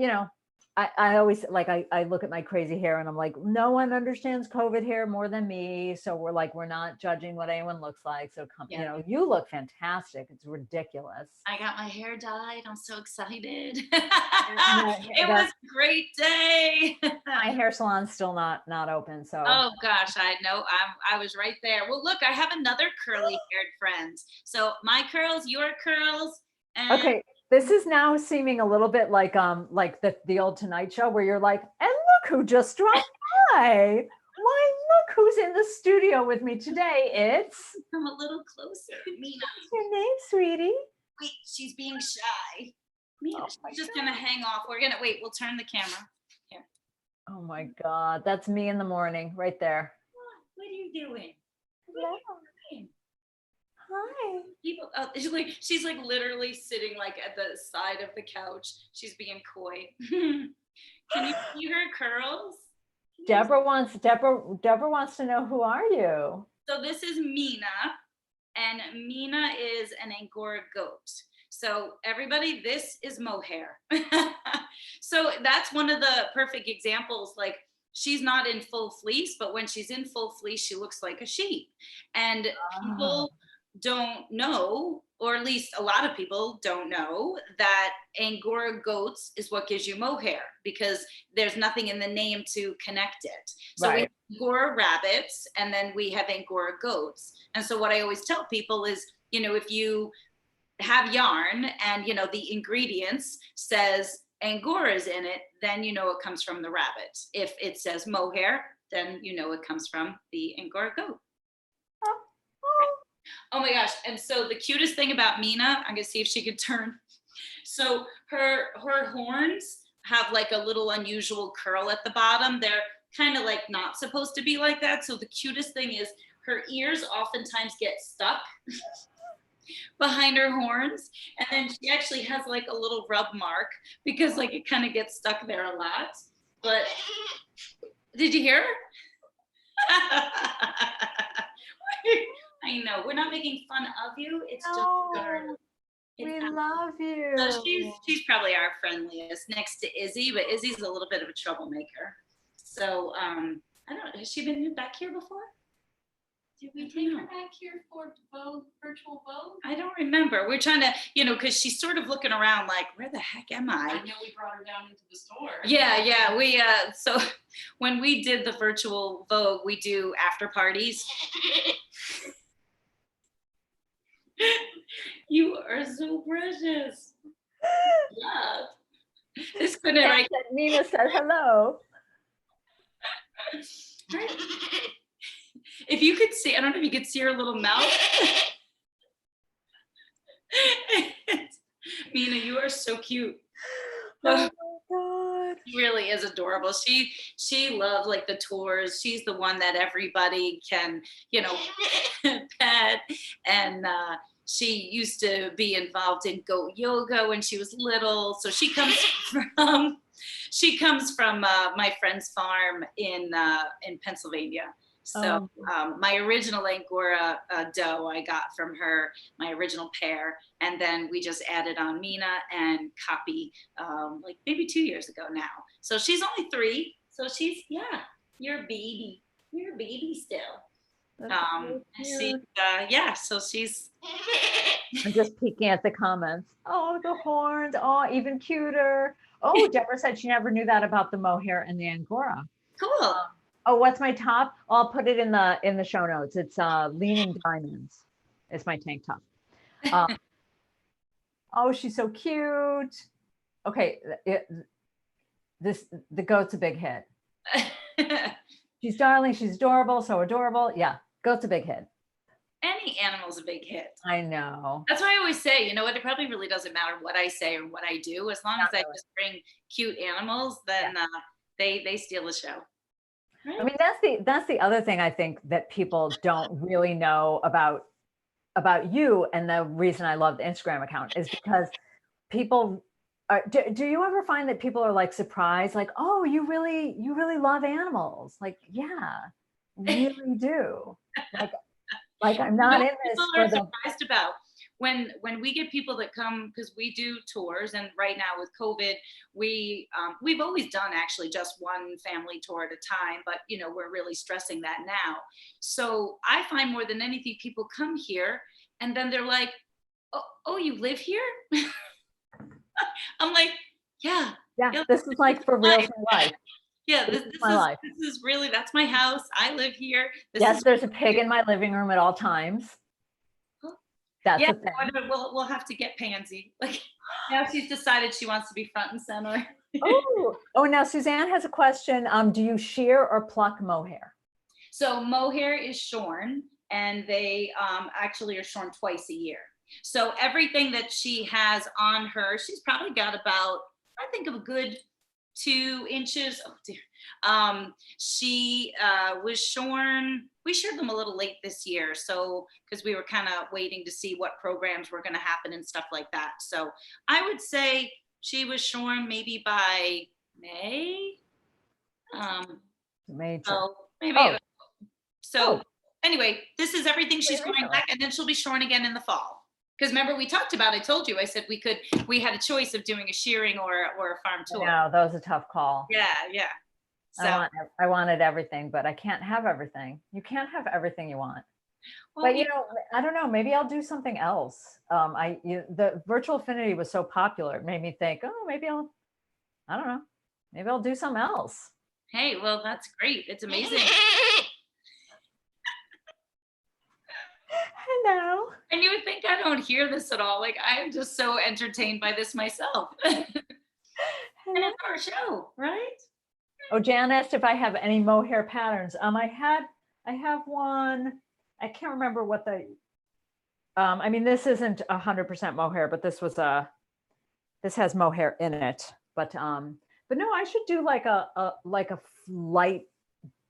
I always like, I look at my crazy hair and I'm like, no one understands COVID hair more than me. So we're not judging what anyone looks like. So come, Yeah. you look fantastic. It's ridiculous. I got my hair dyed. I'm so excited. Yeah, It was a great day. my hair salon's still not open. So Oh gosh, I know. I was right there. Well, look, I have another curly haired friend. So my curls, your curls, and okay, this is now seeming a little bit like the old Tonight Show where you're like, and look who just dropped by. Why, look who's in the studio with me today. It's come a little closer. Mina. What's your name, sweetie? Wait, she's being shy. Mina, Oh my she's just gonna hang off. We're gonna wait, we'll turn the camera. Here. Oh my God, that's me in the morning right there. What are you doing? Hello. Hi. People, she's like literally sitting like at the side of the couch. She's being coy. Can you see her curls? Deborah wants to know, who are you? So this is Mina, and Mina is an Angora goat. So everybody, this is Mohair. So that's one of the perfect examples. Like, she's not in full fleece, but when she's in full fleece, she looks like a sheep. And people don't know, or at least a lot of people don't know, that Angora goats is what gives you mohair, because there's nothing in the name to connect it. So we have Angora rabbits, and then we have Angora goats. And so what I always tell people is, if you have yarn and the ingredients says Angora's in it, then it comes from the rabbit. If it says mohair, then it comes from the Angora goat. Oh my gosh. And so the cutest thing about Mina, I'm gonna see if she could turn. So her horns have like a little unusual curl at the bottom. They're kind of like not supposed to be like that. So the cutest thing is her ears oftentimes get stuck behind her horns. And then she actually has like a little rub mark because like it kind of gets stuck there a lot. But did you hear her? I know, we're not making fun of you. It's just we love you. So she's probably our friendliest next to Izzy, but Izzy's a little bit of a troublemaker. So I don't know, has she been back here before? Did we take her back here for Vogue, virtual Vogue? I don't remember. We're trying to, because she's sort of looking around like, where the heck am I? I know we brought her down into the store. Yeah. We so when we did the virtual Vogue, we do after parties. You are so precious. Love. This couldn't right. Nina said hello. If you could see, I don't know if you could see her little mouth. Mina, you are so cute. Oh my God. She really is adorable. She loves like the tours. She's the one that everybody can, pet. And she used to be involved in goat yoga when she was little. So she comes from my friend's farm in Pennsylvania. So my original Angora doe I got from her, my original pair, and then we just added on Mina and Copy like maybe 2 years ago now. So she's only 3. So she's, you're a baby. You're a baby still. So she's I'm just peeking at the comments. Oh, the horns. Oh, even cuter. Oh, Deborah said she never knew that about the mohair and the Angora. Cool. Oh, what's my top? I'll put it in the show notes. It's Leaning Diamonds. It's my tank top. Oh, she's so cute. Okay, the goat's a big hit. She's darling. She's adorable. So adorable. Yeah, goat's a big hit. Any animal's a big hit. I know. That's why I always say, it probably really doesn't matter what I say or what I do. As long as I just bring cute animals, then they steal the show. Right? I mean, that's the other thing I think that people don't really know about you, and the reason I love the Instagram account is because people are, do you ever find that people are like surprised, like, oh, you really love animals? Like, yeah, really do. Like I'm not in this people for are the surprised about when we get people that come, because we do tours, and right now with COVID, we've always done actually just one family tour at a time, but we're really stressing that now. So I find more than anything, people come here and then they're like, oh, you live here? I'm like, yeah. Yeah, this is like for real life. Yeah, this is my life. This is really, that's my house. I live here. Yes, there's a pig in my living room at all times. That's yeah, the thing. We'll have to get Pansy. Like now she's decided she wants to be front and center. Oh, now Suzanne has a question. Do you shear or pluck mohair? So mohair is shorn, and they actually are shorn twice a year. So everything that she has on her, she's probably got about, I think, of a good 2 inches. Oh dear. She was shorn. We sheared them a little late this year, so because we were kind of waiting to see what programs were going to happen and stuff like that. So I would say she was shorn maybe by May. May. So maybe. So anyway, this is everything she's growing back, and then she'll be shorn again in the fall. Because remember, we talked about, I told you, I said we had a choice of doing a shearing or a farm tour. No, that was a tough call. Yeah. So I wanted everything, but I can't have everything. You can't have everything you want. Well, but I don't know, maybe I'll do something else. The virtual affinity was so popular. It made me think, maybe I don't know, maybe I'll do something else. Hey, well, that's great. It's amazing. Hello. And you would think I don't hear this at all. Like, I am just so entertained by this myself. And it's our show, right? Oh, Jan asked if I have any mohair patterns. I have one. I can't remember what I mean, this isn't 100% mohair, but this has mohair in it. But no, I should do like a light,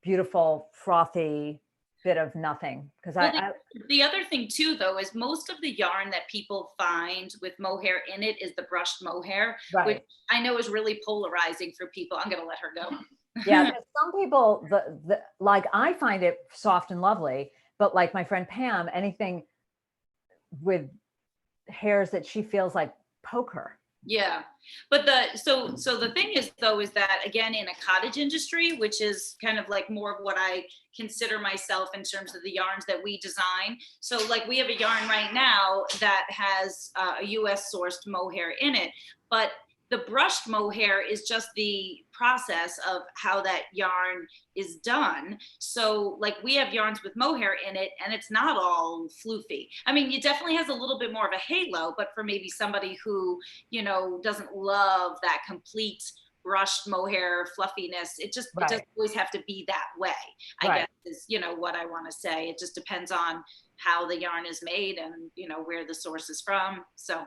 beautiful, frothy bit of nothing, because the other thing too, though, is most of the yarn that people find with mohair in it is the brushed mohair, right, which I know is really polarizing for people. I'm gonna let her go. Yeah, some people like, I find it soft and lovely, but like my friend Pam, anything with hairs that she feels like poke her. Yeah, but so the thing is, though, is that again, in a cottage industry, which is kind of like more of what I consider myself in terms of the yarns that we design. So like we have a yarn right now that has a US sourced mohair in it, but the brushed mohair is just the process of how that yarn is done. So like we have yarns with mohair in it, and it's not all floofy. I mean, it definitely has a little bit more of a halo, but for maybe somebody who, doesn't love that complete brushed mohair fluffiness, it doesn't always have to be that way. I guess is, what I want to say. It just depends on how the yarn is made and, where the source is from. So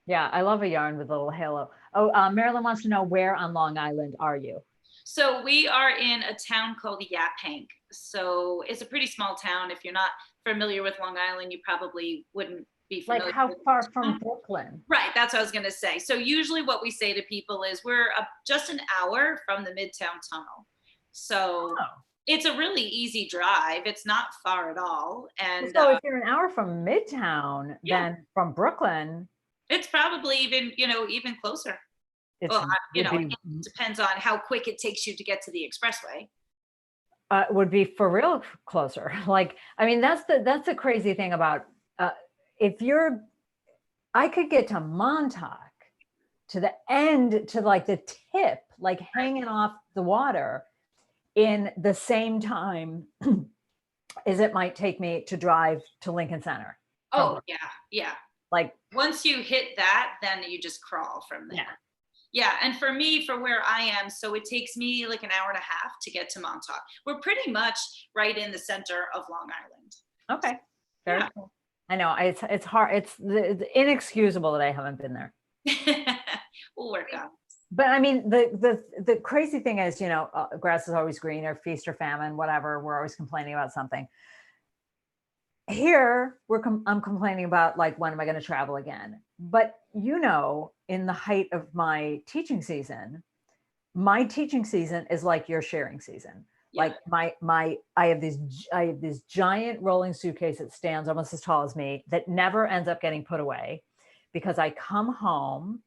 yeah, I love a yarn with a little halo. Oh, Marilyn wants to know, where on Long Island are you? So we are in a town called Yaphank. So it's a pretty small town. If you're not familiar with Long Island, you probably wouldn't be familiar. Like how far from Brooklyn? Right, that's what I was going to say. So usually what we say to people is we're just an hour from the Midtown Tunnel. So it's a really easy drive. It's not far at all. And so if you're an hour from Midtown, then from Brooklyn, it's probably even closer. It depends on how quick it takes you to get to the expressway. Would be for real closer. Like, I mean, that's the crazy thing about I could get to Montauk, to the end, to like the tip, like hanging off the water in the same time as it might take me to drive to Lincoln Center. Oh, yeah. Like once you hit that, then you just crawl from there. Yeah. And for me, for where I am, so it takes me like an hour and a half to get to Montauk. We're pretty much right in the center of Long Island. Okay. Very cool. I know it's hard. It's inexcusable that I haven't been there. We'll work on it. But I mean, the crazy thing is, grass is always greener, feast or famine, whatever. We're always complaining about something. Here, I'm complaining about, like, when am I going to travel again? But, in the height of my teaching season is like your sharing season. Like I have this giant rolling suitcase that stands almost as tall as me that never ends up getting put away because I come home.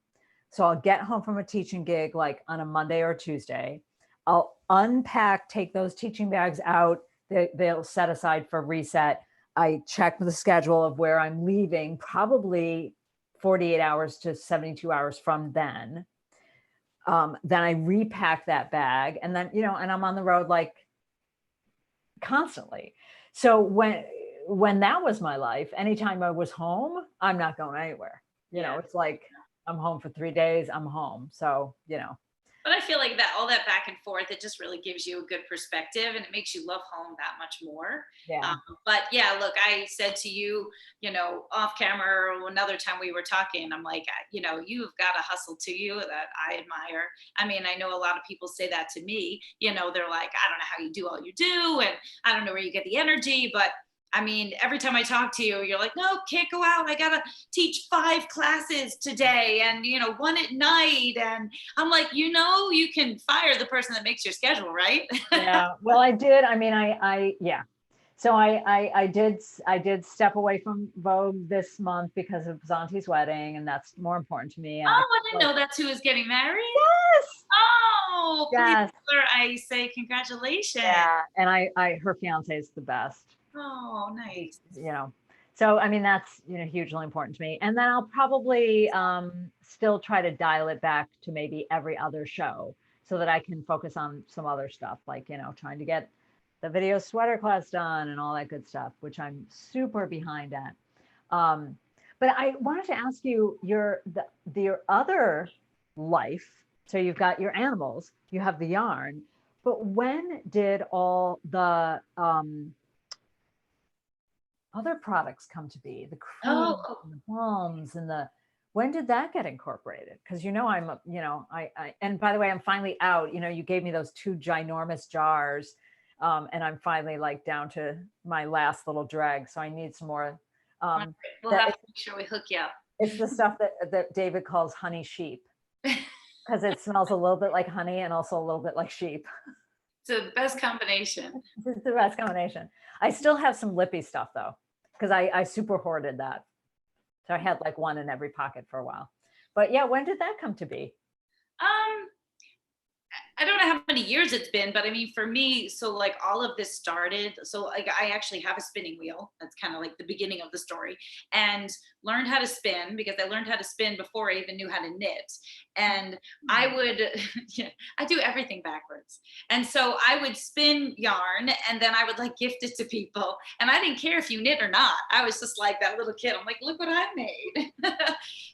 So I'll get home from a teaching gig like on a Monday or Tuesday. I'll unpack, take those teaching bags out. They'll set aside for reset. I check the schedule of where I'm leaving, probably 48 hours to 72 hours from then. Then I repack that bag, and then, and I'm on the road like constantly. So when that was my life, anytime I was home, I'm not going anywhere. It's like I'm home for 3 days, I'm home. So, But I feel like that all that back and forth, it just really gives you a good perspective, and it makes you love home that much more. Yeah. But yeah, look, I said to you, off camera or another time we were talking, I'm like, you've got a hustle to you that I admire. I mean, I know a lot of people say that to me, they're like, I don't know how you do all you do, and I don't know where you get the energy, but I mean, every time I talk to you, you're like, no, can't go out. I got to teach 5 classes today and, 1 at night. And I'm like, you can fire the person that makes your schedule, right? Yeah. Well, I did. I mean, yeah. So I did step away from Vogue this month because of Zanti's wedding, and that's more important to me. And I didn't know that's who is getting married. Yes. Oh, please, Yes. I say congratulations. Yeah. And her fiance is the best. Oh, nice. So I mean, that's hugely important to me. And then I'll probably still try to dial it back to maybe every other show so that I can focus on some other stuff, like trying to get the video sweater class done and all that good stuff, which I'm super behind at. But I wanted to ask you your other life. So you've got your animals, you have the yarn, but when did all the other products come to be, the cream and the balms and when did that get incorporated? Because I and by the way, I'm finally out. You gave me those 2 ginormous jars, and I'm finally like down to my last little drag. So I need some more. We'll have to make sure we hook you up. It's the stuff that David calls honey sheep, because it smells a little bit like honey and also a little bit like sheep. It's the best combination. It's the best combination. I still have some lippy stuff though, because I super hoarded that. So I had like 1 in every pocket for a while. But yeah, when did that come to be? I don't know how many years it's been, but I mean, for me, so like all of this started, so like I actually have a spinning wheel. That's kind of like the beginning of the story, and learned how to spin because I learned how to spin before I even knew how to knit. And I would, I do everything backwards. And so I would spin yarn and then I would like gift it to people. And I didn't care if you knit or not. I was just like that little kid. I'm like, look what I made.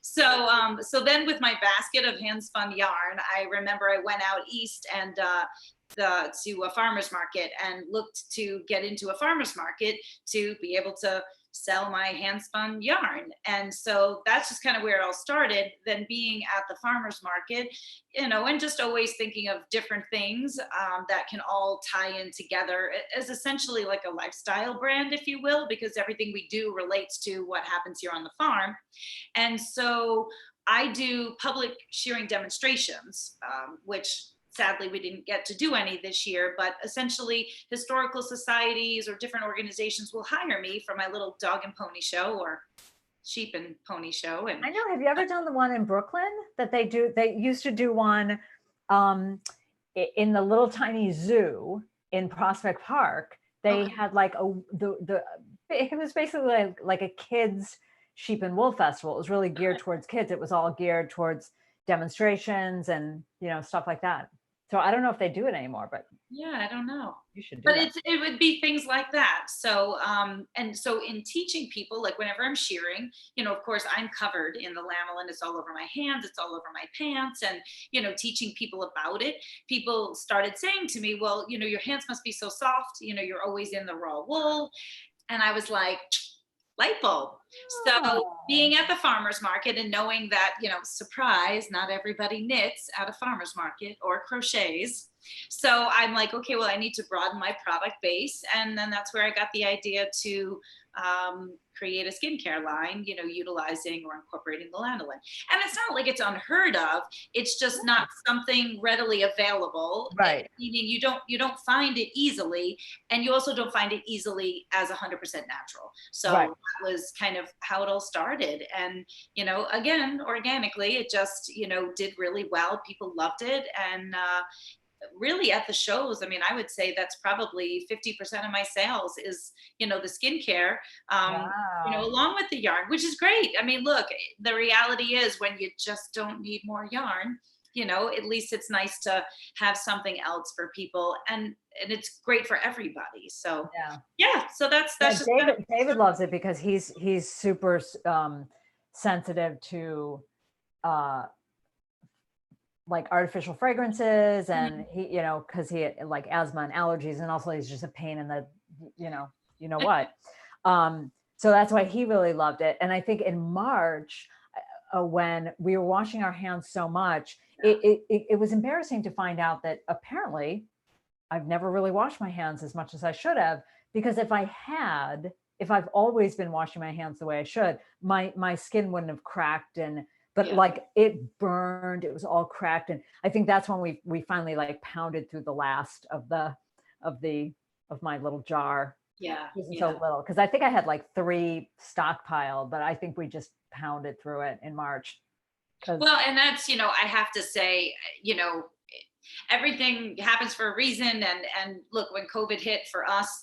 So then with my basket of hand spun yarn, I remember I went out east and to a farmer's market and looked to get into a farmer's market to be able to sell my hand spun yarn. And so that's just kind of where it all started. Then being at the farmer's market, and just always thinking of different things that can all tie in together as essentially like a lifestyle brand, if you will, because everything we do relates to what happens here on the farm. And so I do public shearing demonstrations, which sadly we didn't get to do any this year, but essentially historical societies or different organizations will hire me for my little dog and pony show or sheep and pony show. And I know, have you ever done the one in Brooklyn that they do? They used to do one in the little tiny zoo in Prospect Park. They had like it was basically like a kids sheep and wool festival. It was really geared towards kids. It was all geared towards demonstrations and stuff like that. So I don't know if they do it anymore, but yeah, I don't know. You should do but that. it would be things like that. So and so in teaching people, like whenever I'm shearing, of course I'm covered in the lamellin. It's all over my hands, it's all over my pants, and teaching people about it, people started saying to me, well, your hands must be so soft, you're always in the raw wool. And I was like, light bulb. So Oh. being at the farmer's market and knowing that, surprise, not everybody knits at a farmer's market or crochets. So I'm like, okay, well, I need to broaden my product base. And then that's where I got the idea to create a skincare line, utilizing or incorporating the lanolin. And it's not like it's unheard of. It's just not something readily available. Right. Meaning you don't find it easily, and you also don't find it easily as 100% natural. So Right. that was kind of how it all started. And again, organically, it just did really well. People loved it, and really at the shows, I mean, I would say that's probably 50% of my sales is the skincare, Wow. along with the yarn, which is great. I mean, look, the reality is when you just don't need more yarn, at least it's nice to have something else for people, and it's great for everybody. So Yeah. so that's Yeah, just David loves it because he's super sensitive to uh like artificial fragrances, and he, because he had like asthma and allergies, and also he's just a pain in the, what. So that's why he really loved it. And I think in March, when we were washing our hands so much, it was embarrassing to find out that apparently I've never really washed my hands as much as I should have, because if I've always been washing my hands the way I should, my skin wouldn't have cracked, but like it burned, it was all cracked. And I think that's when we finally like pounded through the last of my little jar. So little, because I think I had like 3 stockpiled, but I think we just pounded through it in March. Well, and that's, I have to say, everything happens for a reason. And look, when COVID hit for us,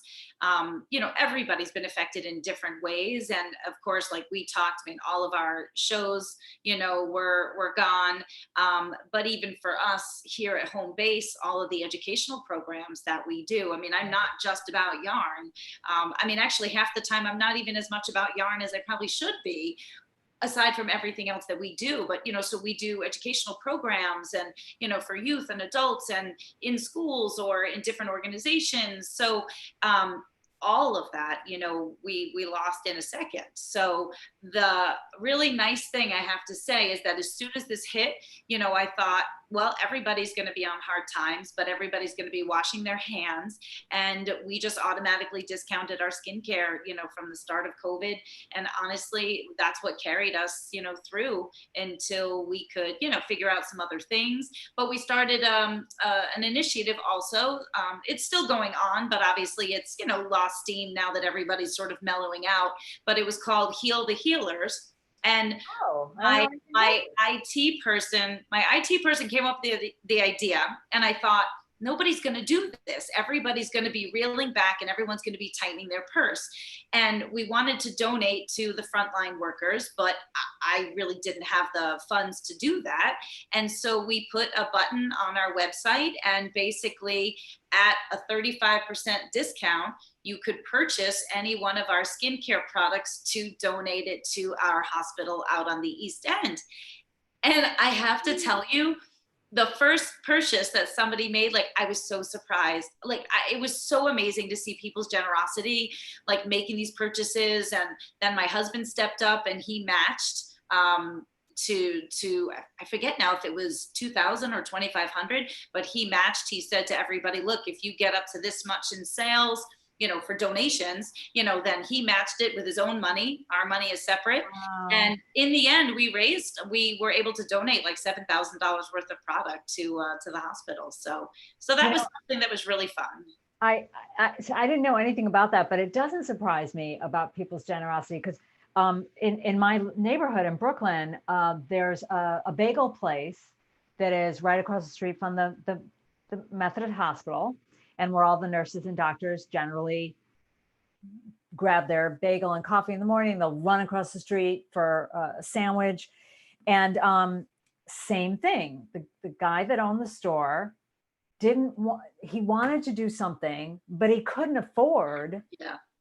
everybody's been affected in different ways. And of course, like we talked, I mean, all of our shows, were gone. But even for us here at home base, all of the educational programs that we do, I mean, I'm not just about yarn. I mean, actually half the time I'm not even as much about yarn as I probably should be, aside from everything else that we do. But so we do educational programs, and for youth and adults, and in schools or in different organizations. So all of that, we lost in a second. So the really nice thing I have to say is that as soon as this hit, I thought, well, everybody's going to be on hard times, but everybody's going to be washing their hands. And we just automatically discounted our skincare, from the start of COVID. And honestly, that's what carried us, through until we could, figure out some other things. But we started an initiative also. It's still going on, but obviously it's, lost steam now that everybody's sort of mellowing out. But it was called Heal the Healers. And my IT person came up with the idea, and I thought, nobody's going to do this. Everybody's going to be reeling back, and everyone's going to be tightening their purse. And we wanted to donate to the frontline workers, but I really didn't have the funds to do that. And so we put a button on our website, and basically at a 35% discount, you could purchase any one of our skincare products to donate it to our hospital out on the East End. And I have to tell you, the first purchase that somebody made, like, I was so surprised. Like, it was so amazing to see people's generosity, like making these purchases. And then my husband stepped up and he matched to I forget now if it was 2,000 or 2,500, but he matched. He said to everybody, look, if you get up to this much in sales, for donations, then he matched it with his own money. Our money is separate. Wow. And in the end, we were able to donate like $7,000 worth of product to the hospital. So that was something that was really fun. So I didn't know anything about that, but it doesn't surprise me about people's generosity, because in my neighborhood in Brooklyn, there's a bagel place that is right across the street from the Methodist Hospital, and where all the nurses and doctors generally grab their bagel and coffee in the morning. They'll run across the street for a sandwich. And same thing, the guy that owned the store he wanted to do something, but he couldn't afford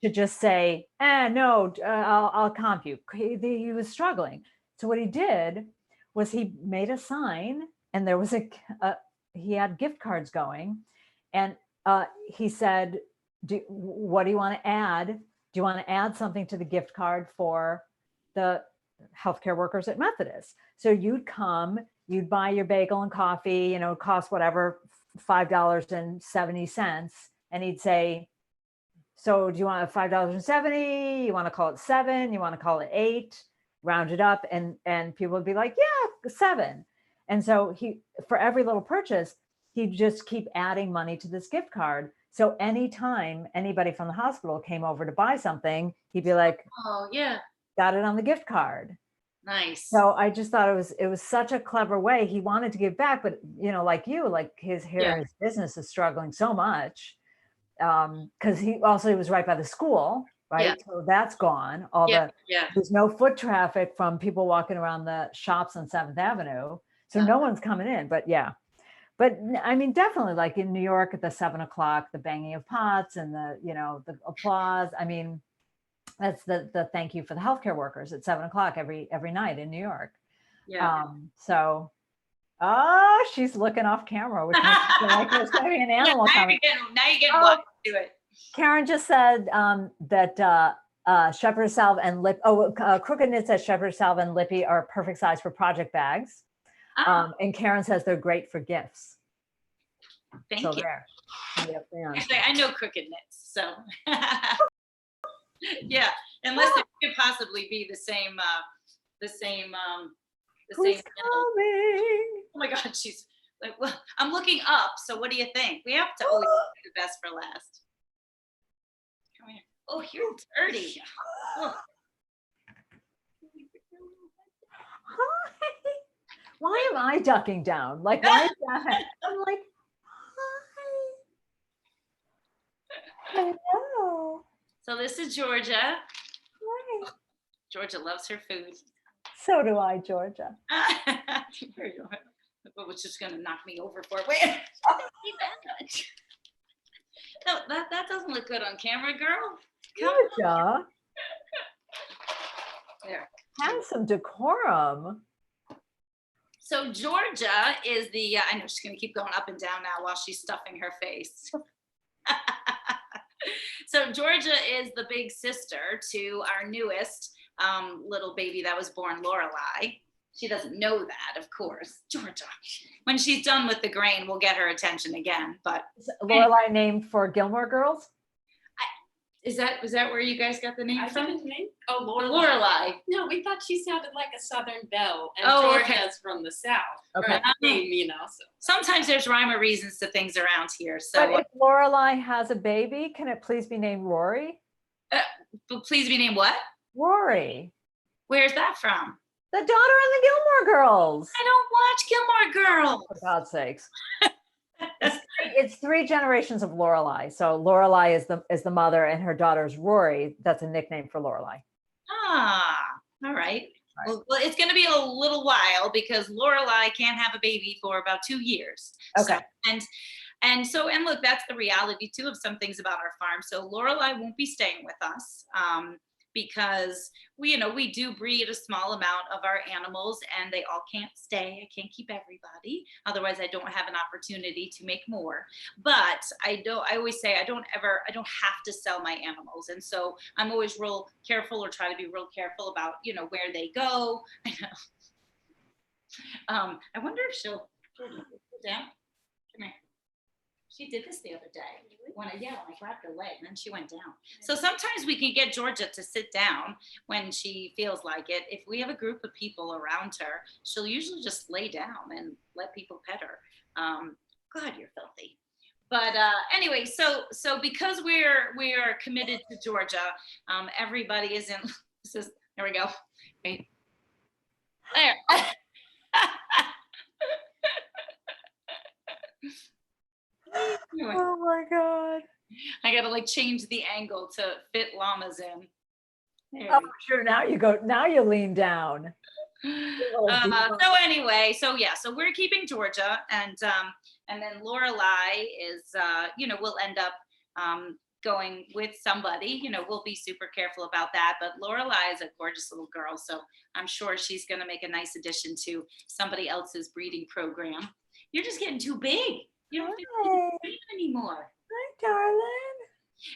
to just say, no, I'll comp you. He was struggling. So what he did was he made a sign, and there was he had gift cards going, and he said, what do you want to add? Do you want to add something to the gift card for the healthcare workers at Methodist. So you'd come, you'd buy your bagel and coffee, you know, it cost whatever, $5.70. And he'd say, so do you want $5.70? You want to call it 7? You want to call it 8? Round it up. And people would be like, yeah, 7. And so for every little purchase, he'd just keep adding money to this gift card. So anytime anybody from the hospital came over to buy something, he'd be like, Oh yeah, got it on the gift card. nice. So I just thought it was such a clever way. He wanted to give back, but you know, like you, like his business is struggling so much. Because he was right by the school, right? Yeah. So that's gone. There's no foot traffic from people walking around the shops on 7th Avenue. So no one's coming in, but yeah. But I mean, definitely like in New York at the 7 o'clock, the banging of pots and the, you know, the applause. I mean, that's the thank you for the healthcare workers at 7 o'clock every night in New York. Yeah. So, oh, she's looking off camera, which makes me feel like there's going to be an animal coming. Now you get what to do it. Karen just said that Shepherd Salve and Crooked Knit says Shepherd Salve and Lippy are perfect size for project bags. And Karen says they're great for gifts. Thank you. There. Yep, yeah. Actually, I know Crooked Knits, so yeah. Unless it could possibly be the same. Who's same. coming? Oh my God, she's like, well, I'm looking up. So what do you think? We have to always do the best for last. Come here. Oh, you're dirty. Oh. Hi. Why am I ducking down? Like, why is that? I'm like, hi. Hello. So this is Georgia. Hi. Georgia loves her food. So do I, Georgia. But was just gonna knock me over for it. Wait. No, that doesn't look good on camera, girl. Georgia. There. Have some decorum. So Georgia is the, I know she's gonna keep going up and down now while she's stuffing her face. So Georgia is the big sister to our newest little baby that was born, Lorelei. She doesn't know that, of course. Georgia, when she's done with the grain, we'll get her attention again. But Is Lorelei named for Gilmore Girls? was that where you guys got the name I from? think his name? Oh, Lorelei. Lorelei. No, we thought she sounded like a Southern belle, and Oh, Georgia's okay. from the South. Okay. Her name, you know. So. Sometimes there's rhyme or reasons to things around here. But So, if Lorelei has a baby, can it please be named Rory? but please be named what? Rory, Where's that from? the daughter of the Gilmore Girls. I don't watch Gilmore Girls. For God's sakes. It's three generations of Lorelei. So Lorelei is the mother, and her daughter's Rory. That's a nickname for Lorelei. Ah, all right. Well, it's going to be a little while because Lorelei can't have a baby for about 2 years. Okay. So, and look, that's the reality too of some things about our farm. So Lorelei won't be staying with us because we do breed a small amount of our animals, and they all can't stay. I can't keep everybody. Otherwise, I don't have an opportunity to make more. But I always say I don't have to sell my animals. And so I'm always real careful, or try to be real careful about, where they go. I wonder if she'll go down. Come here. She did this the other day when I grabbed her leg, and then she went down. So sometimes we can get Georgia to sit down when she feels like it. If we have a group of people around her, she'll usually just lay down and let people pet her. God, you're filthy. But anyway, so because we are committed to Georgia, everybody is in. There we go. Wait. There. Anyway, Oh my God. I gotta change the angle to fit Llama's in. Oh, sure. Now you lean down. So anyway, so we're keeping Georgia, and then Lorelei is, we'll end up going with somebody. We'll be super careful about that. But Lorelei is a gorgeous little girl, so I'm sure she's gonna make a nice addition to somebody else's breeding program. You're just getting too big. You don't fit anymore. Hi, darling.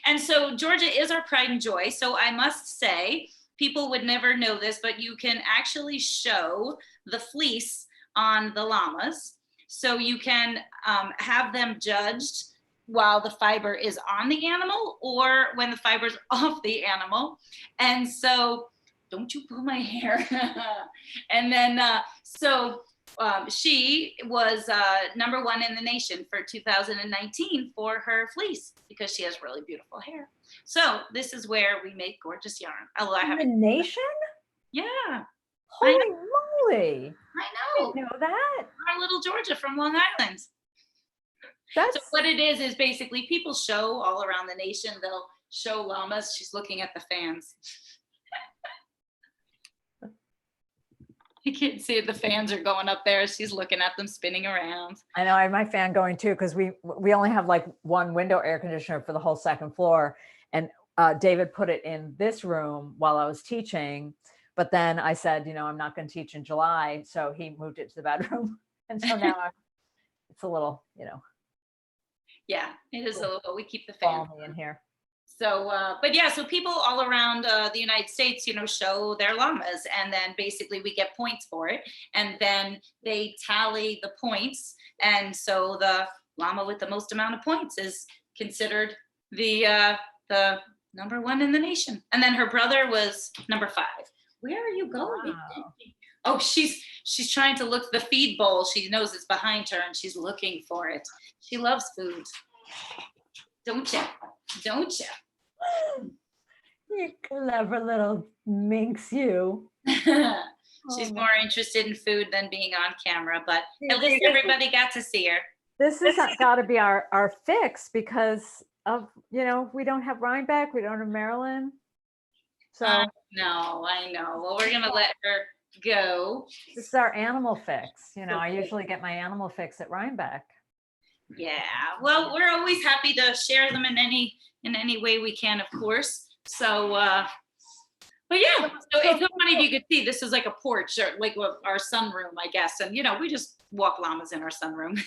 And so Georgia is our pride and joy. So I must say, people would never know this, but you can actually show the fleece on the llamas. So you can have them judged while the fiber is on the animal or when the fiber's off the animal. And so, don't you pull my hair. And then, she was #1 in the nation for 2019 for her fleece because she has really beautiful hair. So this is where we make gorgeous yarn. Although I In the haven't. nation? Yeah, Holy moly. I know. I didn't know that. Our little Georgia from Long Island. That's So what it is basically people show all around the nation. They'll show llamas. She's looking at the fans. You can't see it. The fans are going up there. She's looking at them spinning around. I know I have my fan going too, because we only have like one window air conditioner for the whole second floor. And David put it in this room while I was teaching. But then I said, I'm not going to teach in July. So he moved it to the bedroom. And so now it's a little, Yeah, it is a little, we keep the fan balmy in here. So, but yeah, so people all around the United States, show their llamas, and then basically we get points for it, and then they tally the points, and so the llama with the most amount of points is considered the #1 in the nation, and then her brother was #5. Where are you going? Wow. Oh, she's trying to look the feed bowl. She knows it's behind her, and she's looking for it. She loves food, don't you? Don't you? You clever little minx, you. She's more interested in food than being on camera, but at least everybody got to see her. This has got to be our fix because of, we don't have Rhinebeck, we don't have Maryland. So no, I know. Well, we're gonna let her go. This is our animal fix. I usually get my animal fix at Rhinebeck. Yeah. Well, we're always happy to share them in any way we can, of course. So, but yeah. So it's so funny if you could see. This is like a porch, or like our sunroom, I guess. And we just walk llamas in our sunroom.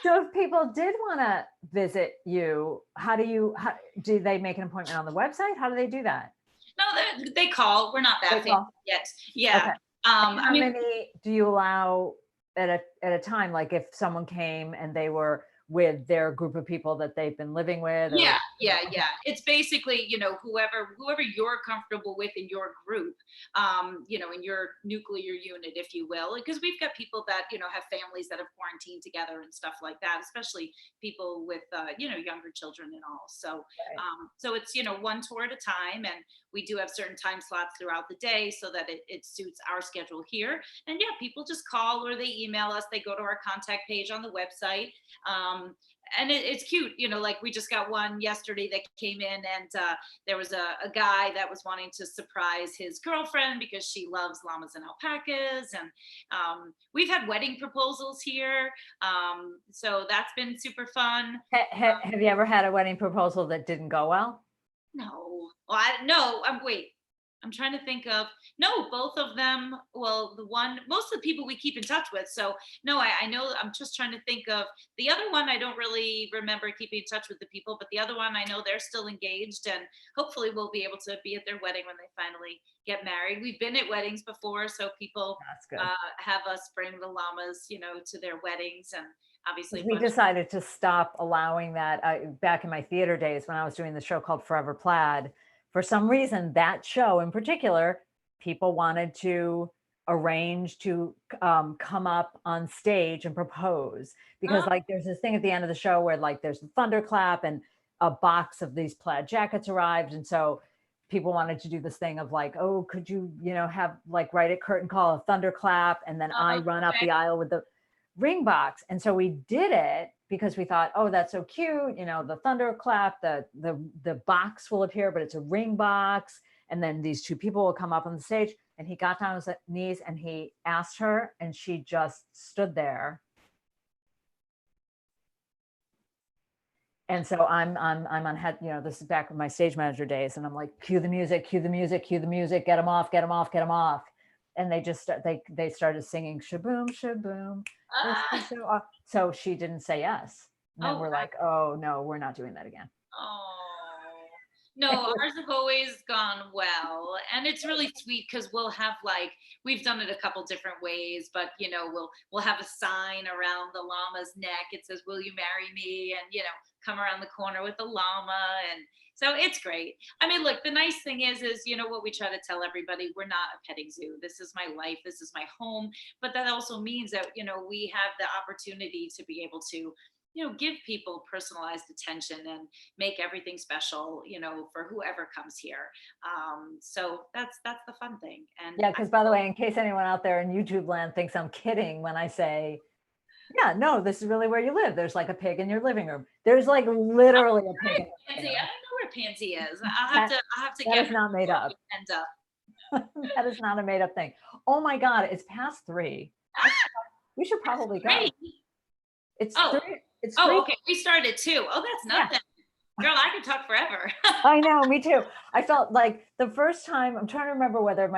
So if people did want to visit you, how do they make an appointment on the website? How do they do that? No, they call. We're not that famous yet. Yeah. Okay. How many do you allow at a time? Like if someone came and they were with their group of people that they've been living with? Yeah. It's basically, whoever you're comfortable with in your group, in your nuclear unit, if you will, because we've got people that, have families that have quarantined together and stuff like that, especially people with, younger children and all. So, right. So it's, one tour at a time, and we do have certain time slots throughout the day so that it suits our schedule here. And yeah, people just call or they email us. They go to our contact page on the website. And it's cute, like we just got one yesterday that came in, and there was a guy that was wanting to surprise his girlfriend because she loves llamas and alpacas, and we've had wedding proposals here, so that's been super fun. Have you ever had a wedding proposal that didn't go well? No. Well, I'm trying to think of, no, both of them. Well, most of the people we keep in touch with. So no, I know, I'm just trying to think of the other one. I don't really remember keeping in touch with the people, but the other one, I know they're still engaged, and hopefully we'll be able to be at their wedding when they finally get married. We've been at weddings before, so people have us bring the llamas, to their weddings, and obviously we decided to stop allowing that back in my theater days when I was doing the show called Forever Plaid. For some reason, that show in particular, people wanted to arrange to come up on stage and propose, because like there's this thing at the end of the show where like there's a thunderclap and a box of these plaid jackets arrived. And so people wanted to do this thing of like, oh, could you, have like right at curtain call a thunderclap, and then I run up the aisle with the ring box. And so we did it because we thought, oh, that's so cute. The thunderclap, the box will appear, but it's a ring box. And then these two people will come up on the stage, and he got down on his knees and he asked her, and she just stood there. And so I'm on head, this is back in my stage manager days. And I'm like, cue the music, get them off. And they just they started singing shaboom, shaboom. So she didn't say yes. And then we're like, oh no, we're not doing that again. Oh, No, ours have always gone well. And it's really sweet because we'll have we've done it a couple different ways, but we'll have a sign around the llama's neck. It says, "Will you marry me?" And come around the corner with the llama. And so it's great. I mean, look, the nice thing is what we try to tell everybody, we're not a petting zoo. This is my life, this is my home. But that also means that, we have the opportunity to be able to give people personalized attention and make everything special, for whoever comes here. So that's the fun thing. And Yeah, because by the way, in case anyone out there in YouTube land thinks I'm kidding when I say, yeah, no, this is really where you live. There's like a pig in your living room. There's like literally a pig. Pansy, I don't know where Pansy is. I'll have to That get is not made up. End up. That is not a made up thing. Oh my God, it's past 3. We should probably go. Great. It's Oh. 3. It's 3. Okay. We started too. Oh, that's nothing. Yeah. Girl, I could talk forever. I know, me too. I felt like the first time, I'm trying to remember whether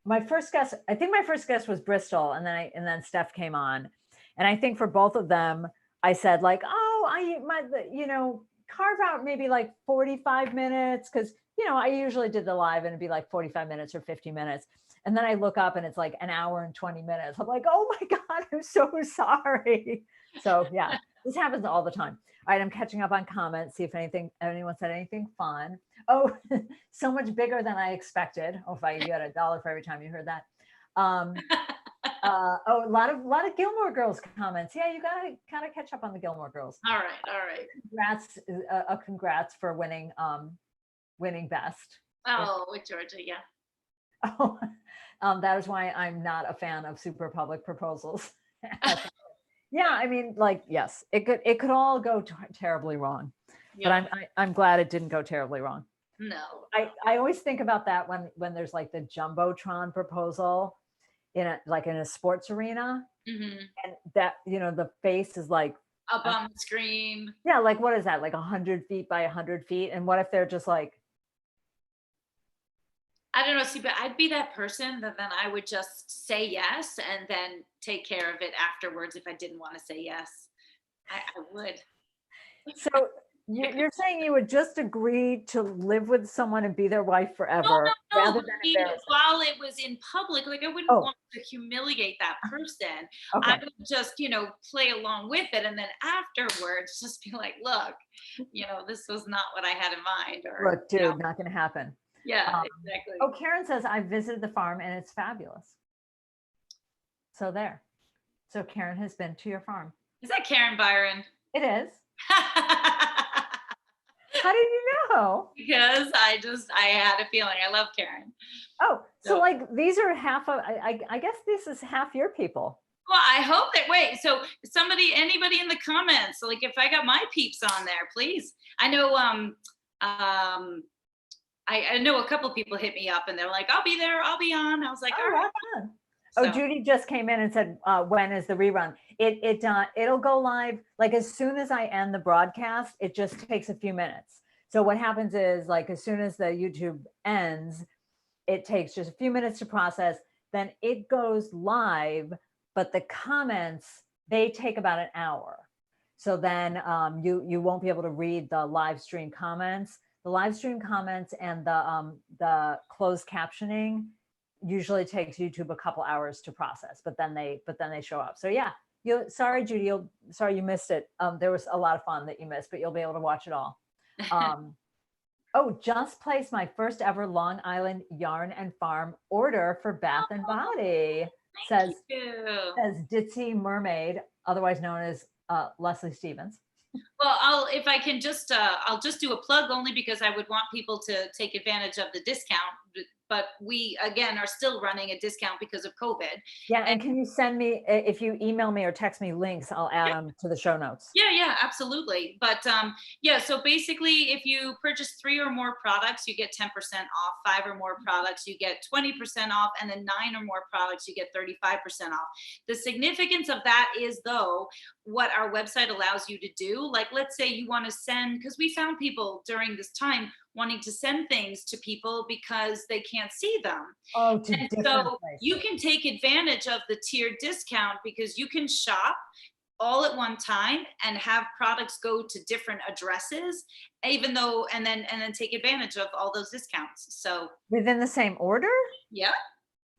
my first guest, I think my first guest was Bristol, and then Steph came on. And I think for both of them, I said like, oh, carve out maybe like 45 minutes. Cause I usually did the live and it'd be like 45 minutes or 50 minutes. And then I look up and it's like an hour and 20 minutes. I'm like, oh my God, I'm so sorry. So yeah, this happens all the time. All right, I'm catching up on comments, see if anyone said anything fun. Oh, so much bigger than I expected. Oh, if you had $1 for every time you heard that. A lot of Gilmore Girls comments. Yeah, you gotta kind of catch up on the Gilmore Girls. All right. Congrats for winning best. Oh, with Georgia, yeah. Oh, that is why I'm not a fan of super public proposals. Yeah, I mean, yes, it could all go terribly wrong, but I'm glad it didn't go terribly wrong. No, I always think about that when there's like the jumbotron proposal in a sports arena, and that the face is like up on the screen. Yeah, like what is that? Like 100 feet by 100 feet, and what if they're just like? I don't know, see, but I'd be that person that then I would just say yes and then take care of it afterwards if I didn't want to say yes. I would. So you're saying you would just agree to live with someone and be their wife forever rather than embarrass them? While it was in public, I wouldn't want to humiliate that person. Okay. I would just, play along with it. And then afterwards, just be like, look, this was not what I had in mind. Or, look, dude, not going to happen. Yeah, exactly. Oh, Karen says, I visited the farm and it's fabulous. So there. So Karen has been to your farm. Is that Karen Byron? It is. How did you know? Because I had a feeling. I love Karen. Oh, so these are half of, I guess this is half your people. Well, I hope that, wait, so anybody in the comments, if I got my peeps on there, please. I know, I know a couple of people hit me up and they're like, I'll be there, I'll be on. I was like, all right. So. Oh, Judy just came in and said, when is the rerun? It'll go live as soon as I end the broadcast. It just takes a few minutes. So what happens is as soon as the YouTube ends, it takes just a few minutes to process. Then it goes live, but the comments, they take about an hour. So then you won't be able to read the live stream comments. The live stream comments and the closed captioning usually takes YouTube a couple hours to process, but then they show up. So yeah, sorry, Judy, sorry you missed it. There was a lot of fun that you missed, but you'll be able to watch it all. Oh, just placed my first ever Long Island yarn and farm order for Bath and Body. Says Ditzy Mermaid, otherwise known as Leslie Stevens. Well, I'll just do a plug only because I would want people to take advantage of the discount. But we, again, are still running a discount because of COVID. Yeah, and can you send me, if you email me or text me links, I'll add them to the show notes. Yeah, absolutely. But so basically, if you purchase 3 or more products, you get 10% off. 5 or more products, you get 20% off. And then 9 or more products, you get 35% off. The significance of that is, though, what our website allows you to do. Let's say you want to send, because we found people during this time wanting to send things to people because they can't see them. Oh, and so you can take advantage of the tiered discount because you can shop all at one time and have products go to different addresses, even though, and then take advantage of all those discounts. So Within the same order? yeah,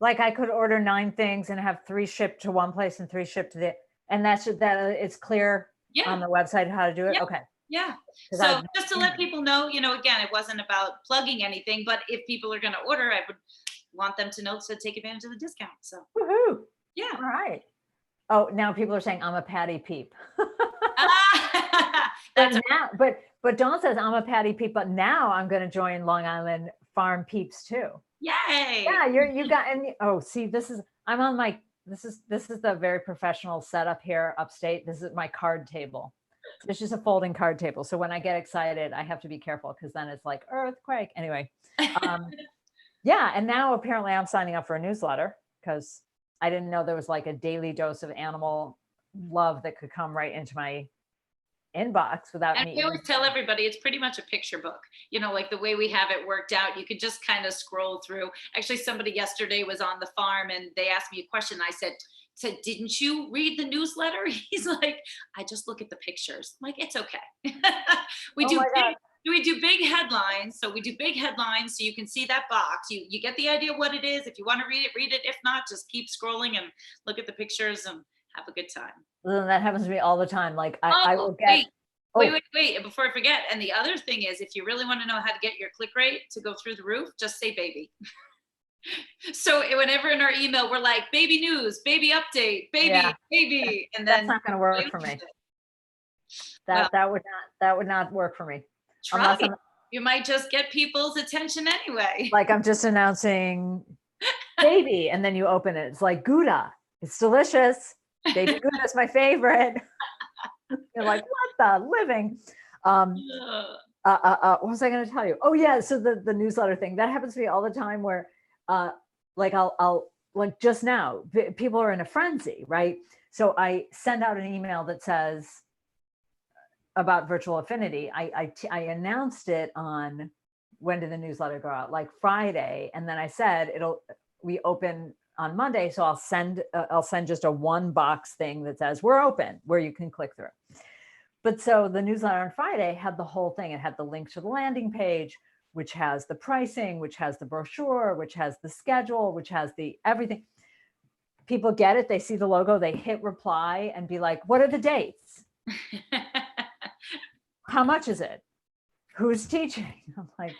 Like I could order 9 things and have 3 shipped to one place and 3 shipped to the, and that's that it's clear yeah, on the website how to do it. Yeah. Okay. yeah. 'Cause So I've just to seen let them. people know, again, it wasn't about plugging anything, but if people are going to order, I would want them to know to take advantage of the discount. So Woohoo. yeah. All right. Oh, now people are saying I'm a Patty Peep. Ah, But that's now, but Dawn says I'm a Patty Peep, but now I'm going to join Long Island Farm Peeps too. yay. Yeah, you got, and oh, see, I'm on my, this is the very professional setup here upstate. This is my card table. It's just a folding card table. So when I get excited, I have to be careful because then it's like earthquake. Anyway, yeah, and now apparently I'm signing up for a newsletter because I didn't know there was like a daily dose of animal love that could come right into my inbox without And me. we always tell everybody it's pretty much a picture book, like the way we have it worked out. You could just kind of scroll through. Actually, somebody yesterday was on the farm and they asked me a question. I said, didn't you read the newsletter? He's like, I just look at the pictures. I'm like, it's okay. we Oh do my big, God. we do big headlines. So we do big headlines so you can see that box. You get the idea what it is. If you want to read it, read it. If not, just keep scrolling and look at the pictures and have a good time. That happens to me all the time. Like I will get. Wait. Before I forget. And the other thing is, if you really want to know how to get your click rate to go through the roof, just say baby. So whenever in our email, we're like, baby news, baby update, baby. And then that's not going to work for me. That would not work for me. Try it. You might just get people's attention anyway. Like I'm just announcing baby, and then you open it. It's like Gouda. It's delicious. Baby Gouda is my favorite. You're like, what the living? What was I going to tell you? Oh yeah, so the newsletter thing that happens to me all the time. Where, like I'll like just now, people are in a frenzy, right? So I send out an email that says about virtual affinity. I announced it on, when did the newsletter go out? Like Friday, and then I said we open on Monday, so I'll send just a 1 box thing that says we're open, where you can click through. But so the newsletter on Friday had the whole thing. It had the link to the landing page, which has the pricing, which has the brochure, which has the schedule, which has the everything. People get it. They see the logo, they hit reply and be like, what are the dates? How much is it? Who's teaching? I'm like,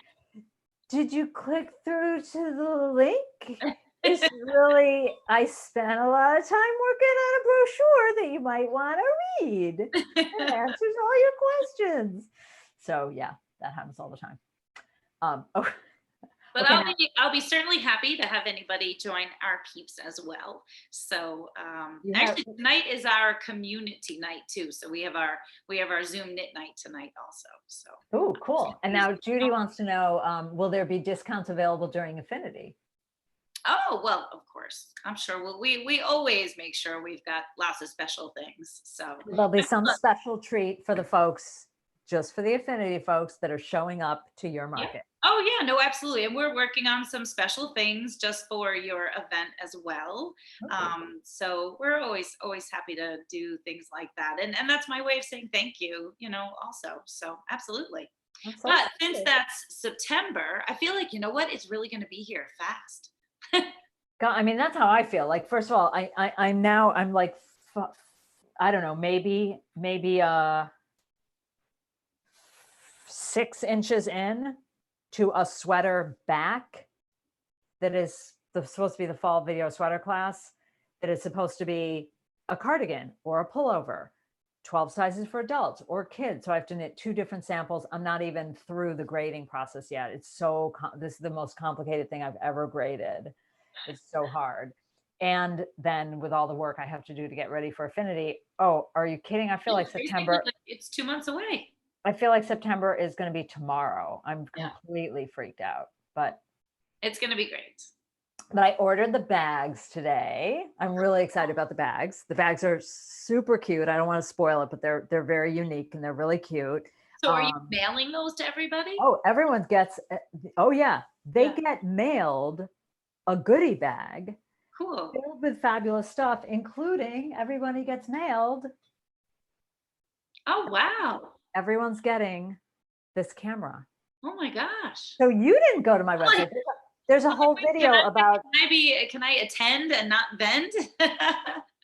did you click through to the link? It's really, I spent a lot of time working on a brochure that you might want to read. It answers all your questions. So yeah, that happens all the time. But okay, I'll be certainly happy to have anybody join our peeps as well. So actually tonight is our community night too. So we have our Zoom knit night tonight also. So oh, cool. And now Judy wants to know, will there be discounts available during Affinity? Oh, well, of course. I'm sure we always make sure we've got lots of special things. So there'll be some special treat for the folks, just for the Affinity folks that are showing up to your market. Yeah. Oh yeah, no, absolutely. And we're working on some special things just for your event as well. Okay. So we're always happy to do things like that. And that's my way of saying thank you, also. So absolutely. But since that's September, I feel like, it's really going to be here fast. God, I mean, that's how I feel. Like, first of all, I'm like, I don't know, maybe 6 inches in to a sweater back that is supposed to be the fall video sweater class, that is supposed to be a cardigan or a pullover, 12 sizes for adults or kids. So I have to knit 2 different samples. I'm not even through the grading process yet. It's this is the most complicated thing I've ever graded. It's so hard. And then with all the work I have to do to get ready for Affinity. Oh, are you kidding? I feel like September. It's 2 months away. I feel like September is going to be tomorrow. I'm completely freaked out, but it's going to be great. But I ordered the bags today. I'm really excited about the bags. The bags are super cute. I don't want to spoil it, but they're very unique and they're really cute. So are you mailing those to everybody? Oh, everyone gets, oh yeah, they get mailed a goodie bag. Cool. Filled with fabulous stuff, including everybody gets mailed Oh, wow. Everyone's getting this camera. Oh my gosh. So you didn't go to my website. There's a whole video about, Can I attend and not vend?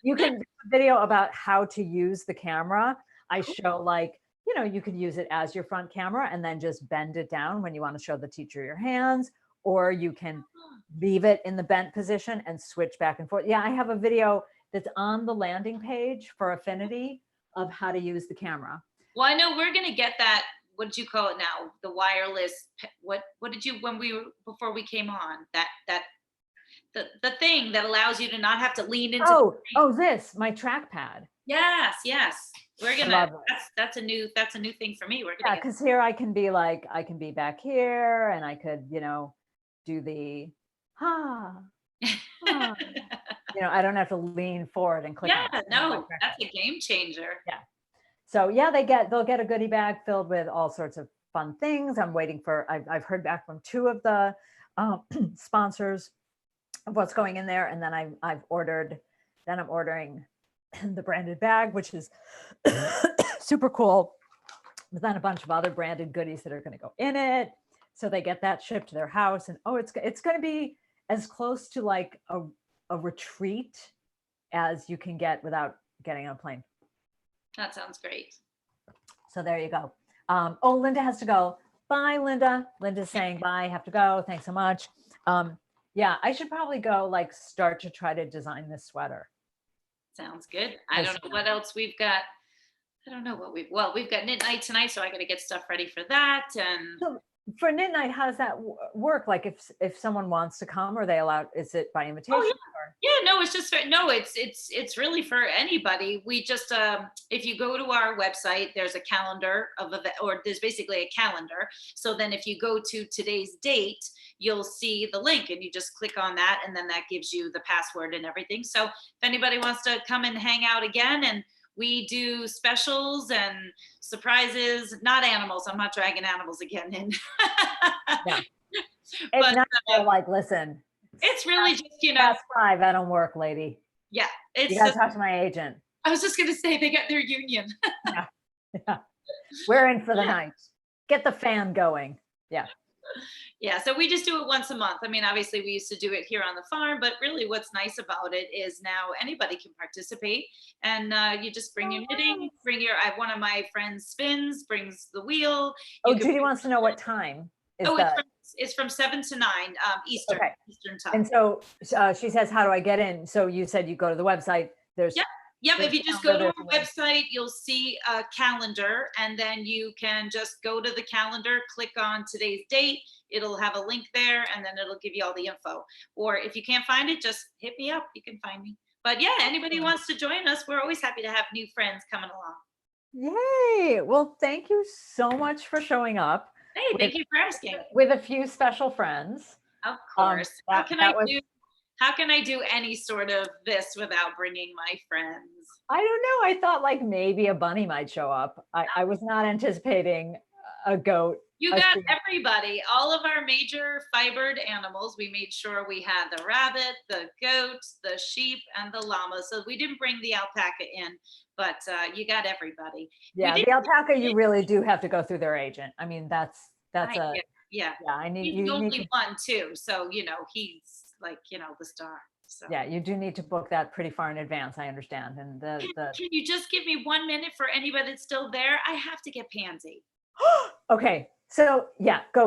you can do a video about how to use the camera. I show like, you know, you could use it as your front camera and then just bend it down when you want to show the teacher your hands, or you can leave it in the bent position and switch back and forth. Yeah, I have a video that's on the landing page for Affinity of how to use the camera. Well, I know we're gonna get that. What did you call it now? The wireless. What did you before we came on? The thing that allows you to not have to lean into. This my trackpad. Yes. We're gonna. Love That's a new thing for me. We're Yeah, gonna. because here I can be back here, and I could, you know, do the you know, I don't have to lean forward and click. Yeah, no, that's a game changer. Yeah. So yeah, they'll get a goodie bag filled with all sorts of fun things. I'm waiting for, I've heard back from 2 of the sponsors of what's going in there. And then I'm ordering the branded bag, which is super cool. But then a bunch of other branded goodies that are going to go in it. So they get that shipped to their house. And it's going to be as close to like a retreat as you can get without getting on a plane. That sounds great. So there you go. Linda has to go. Bye, Linda. Linda's saying bye, have to go. Thanks so much. Yeah, I should probably go like start to try to design this sweater. Sounds good. I don't know what else we've got. I don't know what we've got knit night tonight, so I got to get stuff ready for that. And so for knit night, how does that work? Like if someone wants to come, are they allowed? Is it by invitation? Oh, no, it's just it's really for anybody. We just if you go to our website, there's a calendar or there's basically a calendar. So then if you go to today's date, you'll see the link and you just click on that, and then that gives you the password and everything. So if anybody wants to come and hang out again, and we do specials and surprises, not animals. I'm not dragging animals again in. Yeah. It's not like, listen, it's really just, you know, past 5, I don't work, lady. Yeah. You gotta talk to my agent. I was just gonna say they got their union. Yeah. We're in for the night. Get the fan going. Yeah. Yeah, so we just do it once a month. I mean, obviously we used to do it here on the farm, but really what's nice about it is now anybody can participate, and you just bring your knitting, one of my friends spins, brings the wheel. Judy wants to know what time is it's from 7 to 9 Eastern, okay. Eastern time. And so she says, how do I get in? So you said you go to the website. Yep, if you just go to our website, you'll see a calendar, and then you can just go to the calendar, click on today's date. It'll have a link there, and then it'll give you all the info. Or if you can't find it, just hit me up. You can find me. But yeah, anybody who wants to join us, we're always happy to have new friends coming along. Yay. Well, thank you so much for showing up. Hey, thank you for asking. With a few special friends. Of course. How can I do any sort of this without bringing my friends? I don't know. I thought like maybe a bunny might show up. I was not anticipating a goat. You got everybody, all of our major fibered animals. We made sure we had the rabbit, the goat, the sheep, and the llama. So we didn't bring the alpaca in, but you got everybody. Yeah, the alpaca, you really do have to go through their agent. I mean, that's yeah. I need he's only one too, so you know he's like the star. So. Yeah, you do need to book that pretty far in advance. I understand. And can you just give me 1 minute for anybody that's still there? I have to get Pansy. Okay. So yeah, go.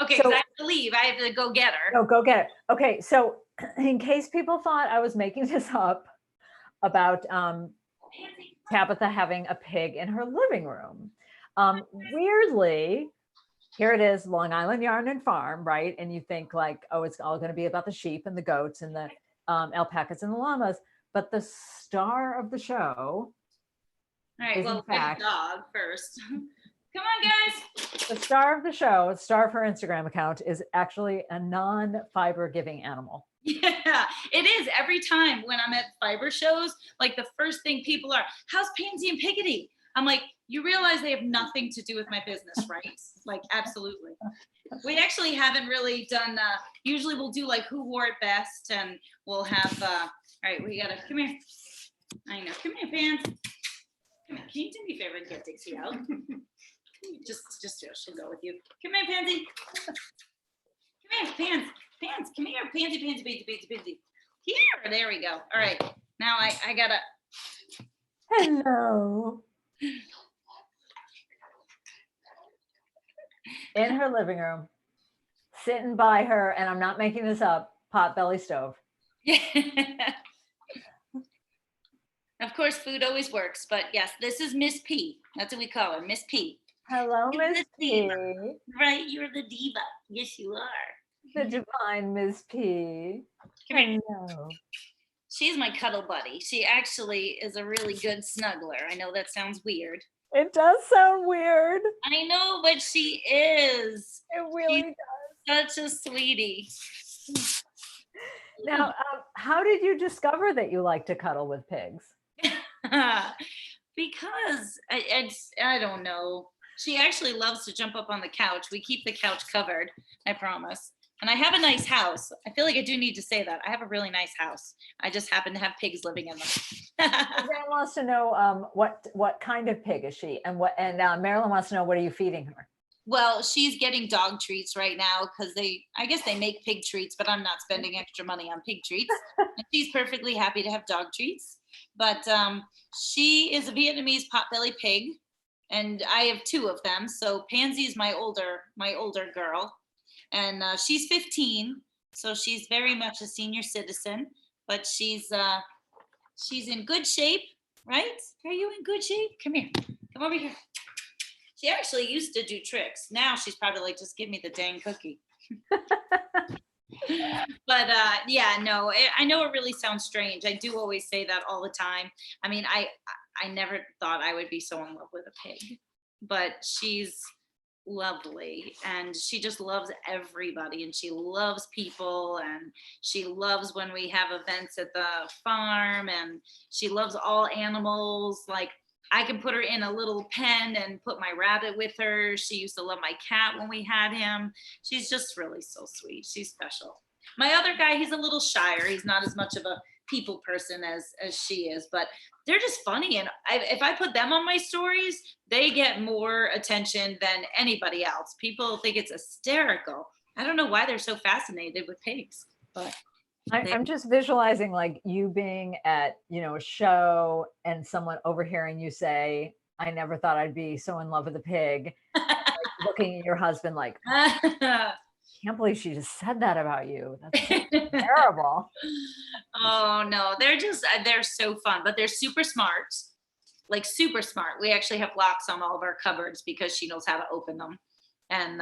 Okay, so, I have to leave. I have to go get her. Oh, go get her. Okay, so in case people thought I was making this up about Tabatha having a pig in her living room, weirdly, here it is, Long Island Yarn and Farm, right? And you think like, oh, it's all going to be about the sheep and the goats and the alpacas and the llamas, but the star of the show. All right, well, fact, dog first. Come on, guys. The star of the show, the star of her Instagram account, is actually a non-fiber giving animal. Yeah, it is. Every time when I'm at fiber shows, like the first thing people are, how's Pansy and Piggity? I'm like, you realize they have nothing to do with my business, right? Like, absolutely. We actually haven't really done, usually we'll do like who wore it best, and we'll have, all right, we gotta, come here. I know, come here, Pans. Come here. Can you do me a favor and get Dixie out? Just she'll go with you. Come here, Pansy. Come here, Pans. Come here, Pansy. Here, there we go. All right, now I gotta. Hello. In her living room, sitting by her, and I'm not making this up, potbelly stove. Of course, food always works, but yes, this is Miss P. That's what we call her, Miss P. Hello, You're Miss the P. diva. Right, you're the diva. Yes, you are. The divine Miss P. Come here. Hello. She's my cuddle buddy. She actually is a really good snuggler. I know that sounds weird. It does sound weird. I know, but she is. It really does. Such a sweetie. Now, how did you discover that you like to cuddle with pigs? Because I don't know. She actually loves to jump up on the couch. We keep the couch covered, I promise. And I have a nice house. I feel like I do need to say that. I have a really nice house. I just happen to have pigs living in them. Marilyn wants to know what kind of pig is she, and Marilyn wants to know, what are you feeding her? Well, she's getting dog treats right now because I guess they make pig treats, but I'm not spending extra money on pig treats. And she's perfectly happy to have dog treats. But she is a Vietnamese potbelly pig, and I have two of them. So Pansy's my older girl, and she's 15, so she's very much a senior citizen. But she's in good shape, right? Are you in good shape? Come here. Come over here. She actually used to do tricks. Now she's probably like, just give me the dang cookie. But yeah, no, I know it really sounds strange. I do always say that all the time. I mean, I never thought I would be so in love with a pig, but she's lovely, and she just loves everybody, and she loves people, and she loves when we have events at the farm, and she loves all animals. Like, I can put her in a little pen and put my rabbit with her. She used to love my cat when we had him. She's just really so sweet. She's special. My other guy, he's a little shyer. He's not as much of a people person as she is, but they're just funny. And if I put them on my stories, they get more attention than anybody else. People think it's hysterical. I don't know why they're so fascinated with pigs, but I'm just visualizing like you being at, a show and someone overhearing you say, "I never thought I'd be so in love with a pig," like looking at your husband like, "Can't believe she just said that about you. That's terrible." Oh no, they're so fun, but they're super smart, like super smart. We actually have locks on all of our cupboards because she knows how to open them. And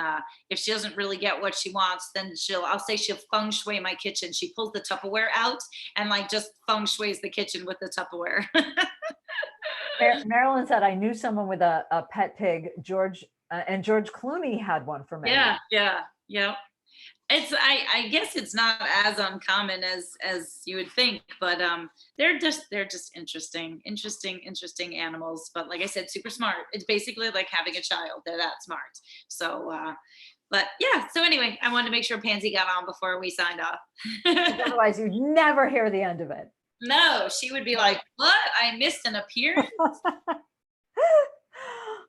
if she doesn't really get what she wants, then I'll say she'll feng shui my kitchen. She pulls the Tupperware out and like just feng shui's the kitchen with the Tupperware. Marilyn said, "I knew someone with a pet pig, George, and George Clooney had one for me." Yeah. It's I guess it's not as uncommon as you would think, but they're just interesting animals. But like I said, super smart. It's basically like having a child. They're that smart. So but yeah, so anyway, I wanted to make sure Pansy got on before we signed off. Otherwise you'd never hear the end of it. No, she would be like, "What? I missed an appearance?"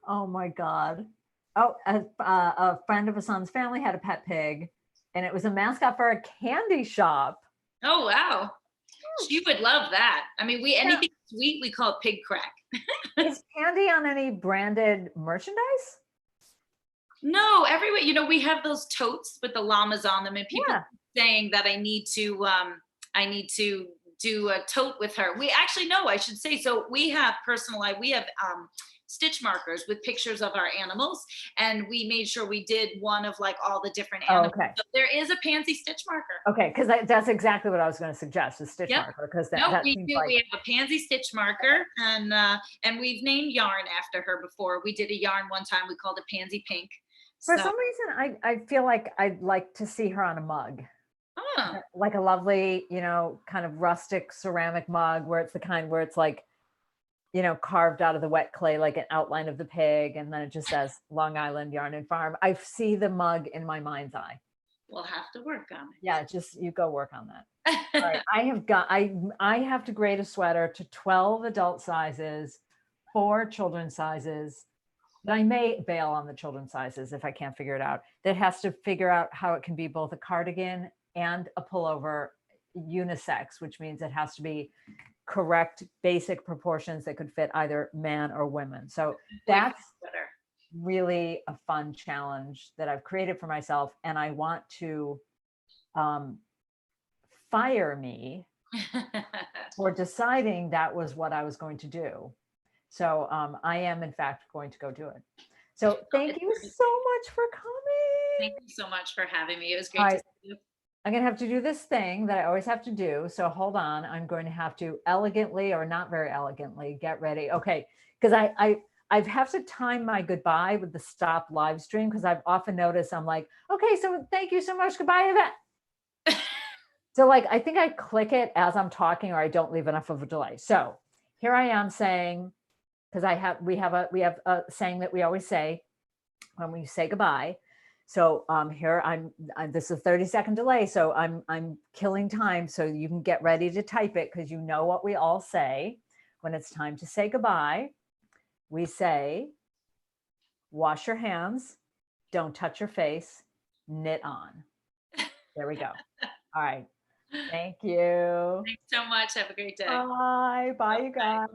Oh my God. Oh, a friend of a son's family had a pet pig, and it was a mascot for a candy shop. Oh wow, she would love that. I mean, anything sweet we call it pig crack. Is candy on any branded merchandise? No, everywhere. We have those totes with the llamas on them, and people saying that I need to do a tote with her. We actually, no, I should say. So we have stitch markers with pictures of our animals, and we made sure we did one of like all the different animals. Okay. So there is a Pansy stitch marker. Okay, because that's exactly what I was going to suggest, a stitch marker, because we have a Pansy stitch marker, and we've named yarn after her before. We did a yarn one time, we called it Pansy Pink. For some reason, I feel like I'd like to see her on a mug. Like a lovely, kind of rustic ceramic mug, where it's the kind where it's like, carved out of the wet clay, like an outline of the pig, and then it just says Long Island Yarn and Farm. I see the mug in my mind's eye. We'll have to work on it. Yeah, you go work on that. All right, I have to grade a sweater to 12 adult sizes 4 children's sizes. But I may bail on the children's sizes if I can't figure it out. That has to figure out how it can be both a cardigan and a pullover unisex, which means it has to be correct basic proportions that could fit either man or women. So that's Better. really a fun challenge that I've created for myself. And I want to fire me for deciding that was what I was going to do. So I am in fact going to go do it. So thank you so much for coming. Thank you so much for having me. It was great All to right. see you. I'm going to have to do this thing that I always have to do. So hold on. I'm going to have to elegantly or not very elegantly get ready. Okay. Because I have to time my goodbye with the stop live stream because I've often noticed I'm like, okay, so thank you so much. Goodbye, Yvette. So like, I think I click it as I'm talking or I don't leave enough of a delay. So here I am saying, because we have a saying that we always say when we say goodbye. So here this is a 30-second delay. So I'm killing time so you can get ready to type it because you know what we all say when it's time to say goodbye. We say, wash your hands, don't touch your face, knit on. There we go. All right. Thank you. Thanks so much. Have a great day. Bye. Bye, you guys.